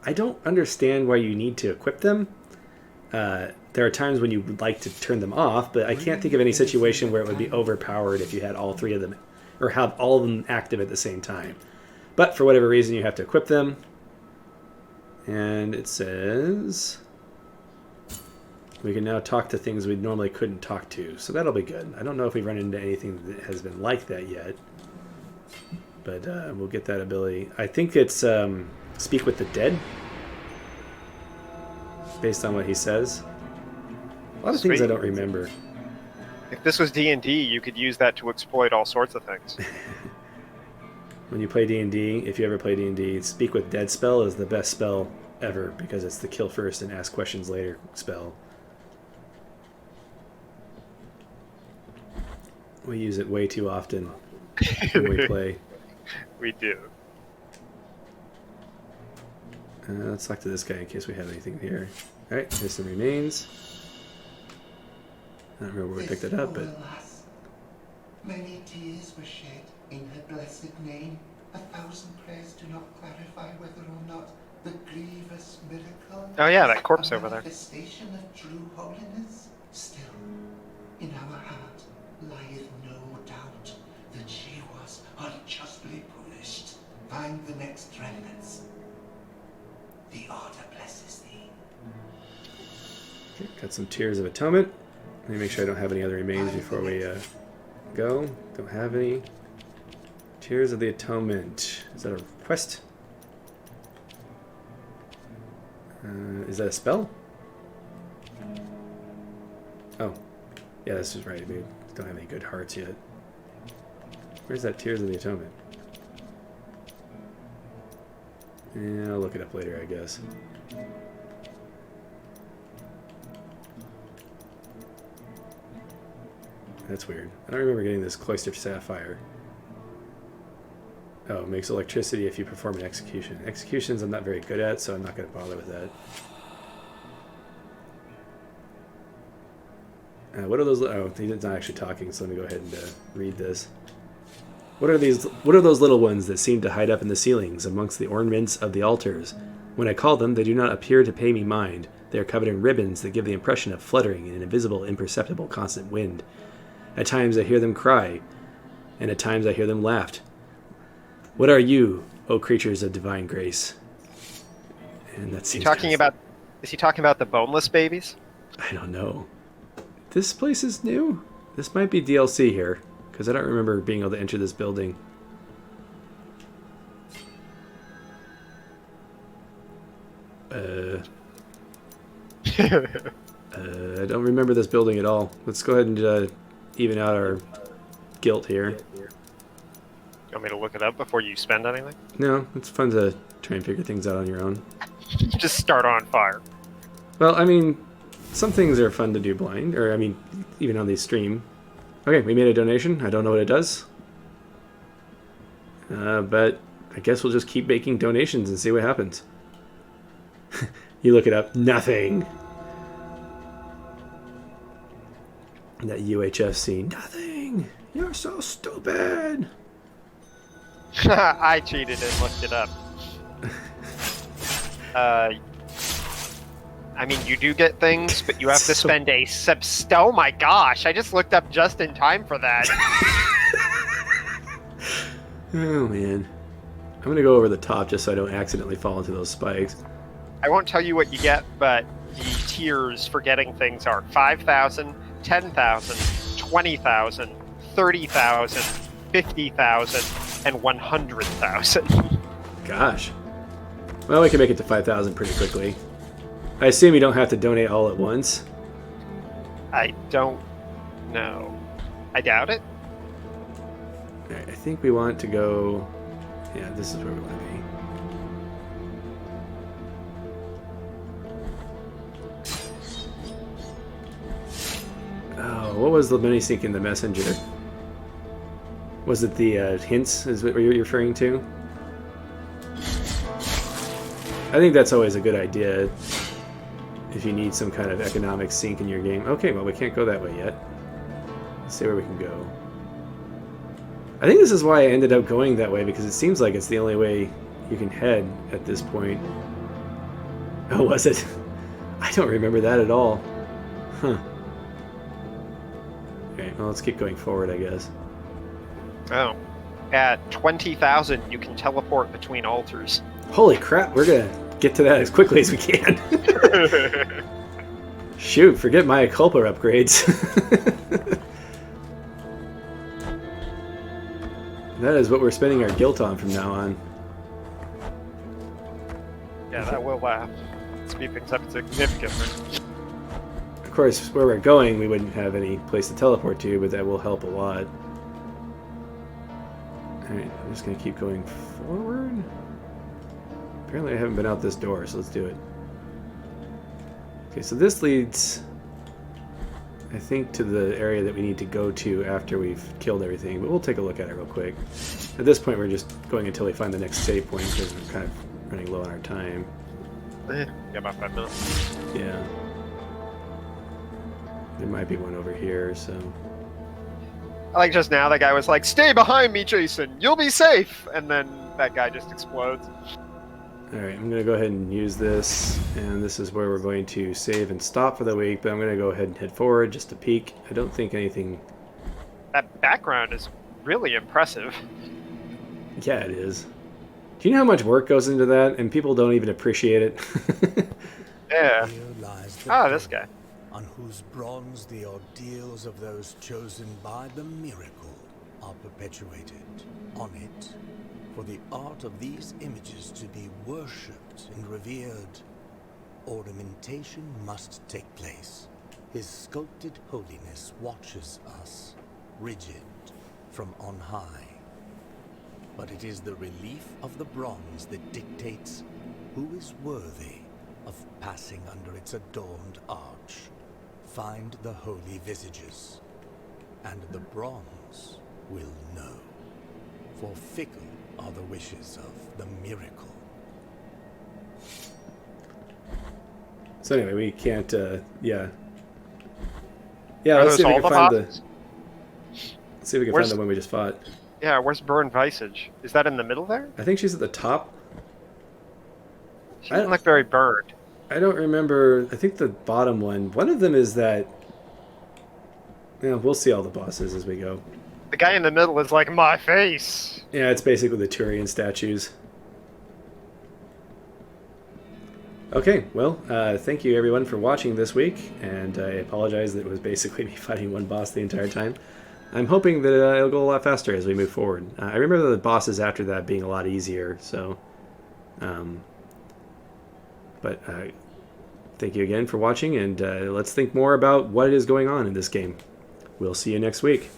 I don't understand why you need to equip them. There are times when you would like to turn them off, but I can't think of any situation where it would be overpowered if you had all three of them, or have all of them active at the same time. But for whatever reason, you have to equip them. And it says we can now talk to things we normally couldn't talk to, so that'll be good. I don't know if we've run into anything that has been like that yet, but we'll get that ability. I think it's Speak with the Dead, based on what he says. A lot of things I don't remember. If this was D&D, you could use that to exploit all sorts of things. When you play D&D, if you ever play D&D, Speak with Dead spell is the best spell ever, because it's the kill first and ask questions later spell. We use it way too often when we play. We do. Let's talk to this guy in case we have anything here. Alright, here's some remains. I don't remember where we picked it up, but... Many tears were shed in her blessed name. 1,000 prayers do not clarify whether or not the grievous miracle... Oh yeah, that corpse over there. ...manifestation of true holiness. Still, in our heart lieth no doubt that she was unjustly punished. Find the next remnants. The order blesses thee. Okay, got some Tears of Atonement. Let me make sure I don't have any other remains before we go. Don't have any. Tears of the Atonement. Is that a quest? Is that a spell? Oh. Yeah, this is right. We don't have any good hearts yet. Where's that Tears of the Atonement? Yeah, I'll look it up later, I guess. That's weird. I don't remember getting this Cloister Sapphire. Oh, it makes electricity if you perform an execution. Executions I'm not very good at, so I'm not going to bother with that. What are those? Oh, he's not actually talking, so let me go ahead and read this. What are these? What are those little ones that seem to hide up in the ceilings amongst the ornaments of the altars? When I call them, they do not appear to pay me mind. They are covered in ribbons that give the impression of fluttering in an invisible, imperceptible, constant wind. At times I hear them cry, and at times I hear them laugh. What are you, O creatures of divine grace? And that seems. Is he talking about the boneless babies? I don't know. This place is new. This might be DLC here, because I don't remember being able to enter this building. I don't remember this building at all. Let's go ahead and even out our guilt here. You want me to look it up before you spend anything? No, it's fun to try and figure things out on your own. Just start on fire. Well, I mean, some things are fun to do blind, or I mean, even on the stream. Okay, we made a donation. I don't know what it does. But I guess we'll just keep making donations and see what happens. You look it up. Nothing. That UHF scene. Nothing. You're so stupid. I cheated and looked it up. I mean, you do get things, but you have to spend a oh my gosh, I just looked up just in time for that. Oh, man. I'm going to go over the top just so I don't accidentally fall into those spikes. I won't tell you what you get, but the tiers for getting things are 5,000, 10,000, 20,000, 30,000, 50,000, and 100,000. Gosh. Well, we can make it to 5,000 pretty quickly. I assume you don't have to donate all at once. I don't know. I doubt it. Alright, I think we want to go... Yeah, this is where we want to be. Oh, what was the mini sync in the messenger? Was it the hints, is what you're referring to? I think that's always a good idea if you need some kind of economic sync in your game. Okay, well, we can't go that way yet. Let's see where we can go. I think this is why I ended up going that way, because it seems like it's the only way you can head at this point. Oh, was it? I don't remember that at all. Huh. Okay, well, let's keep going forward, I guess. Oh. At 20,000, you can teleport between altars. Holy crap, we're gonna get to that as quickly as we can. Shoot, forget my Culpa upgrades. That is what we're spending our guilt on from now on. Yeah, that will speed things up significantly. Of course, where we're going, we wouldn't have any place to teleport to, but that will help a lot. Alright, I'm just going to keep going forward. Apparently I haven't been out this door, so let's do it. Okay, so this leads, I think, to the area that we need to go to after we've killed everything, but we'll take a look at it real quick. At this point, we're just going until we find the next save point, because we're kind of running low on our time. Yeah, about 5 minutes. Yeah. There might be one over here, so... I like just now, that guy was like, "Stay behind me, Jason. You'll be safe." And then that guy just explodes. Alright, I'm going to go ahead and use this, and this is where we're going to save and stop for the week, but I'm going to go ahead and head forward just to peek. I don't think anything... That background is really impressive. Yeah, it is. Do you know how much work goes into that, and people don't even appreciate it? Yeah. Here lies the Ah, this guy. on whose bronze the ordeals of those chosen by the miracle are perpetuated. On it, for the art of these images to be worshipped and revered, ornamentation must take place. His sculpted holiness watches us, rigid, from on high. But it is the relief of the bronze that dictates who is worthy of passing under its adorned arch. Find the holy visages, and the bronze will know. For fickle are the wishes of the miracle. So anyway, we can't, yeah. Yeah, Are let's see if those we all can the find the... bosses? Let's see if we can Where's- find the one we just fought. Yeah, where's Burn Visage? Is that in the middle there? I think she's at the top. She doesn't look very burned. I don't remember. I think the bottom one of them is that... Yeah, we'll see all the bosses as we go. The guy in the middle is like, "My face." Yeah, it's basically the Turian statues. Okay, well, thank you everyone for watching this week, and I apologize that it was basically me fighting one boss the entire time. I'm hoping that it'll go a lot faster as we move forward. I remember the bosses after that being a lot easier, so... thank you again for watching, and let's think more about what is going on in this game. We'll see you next week.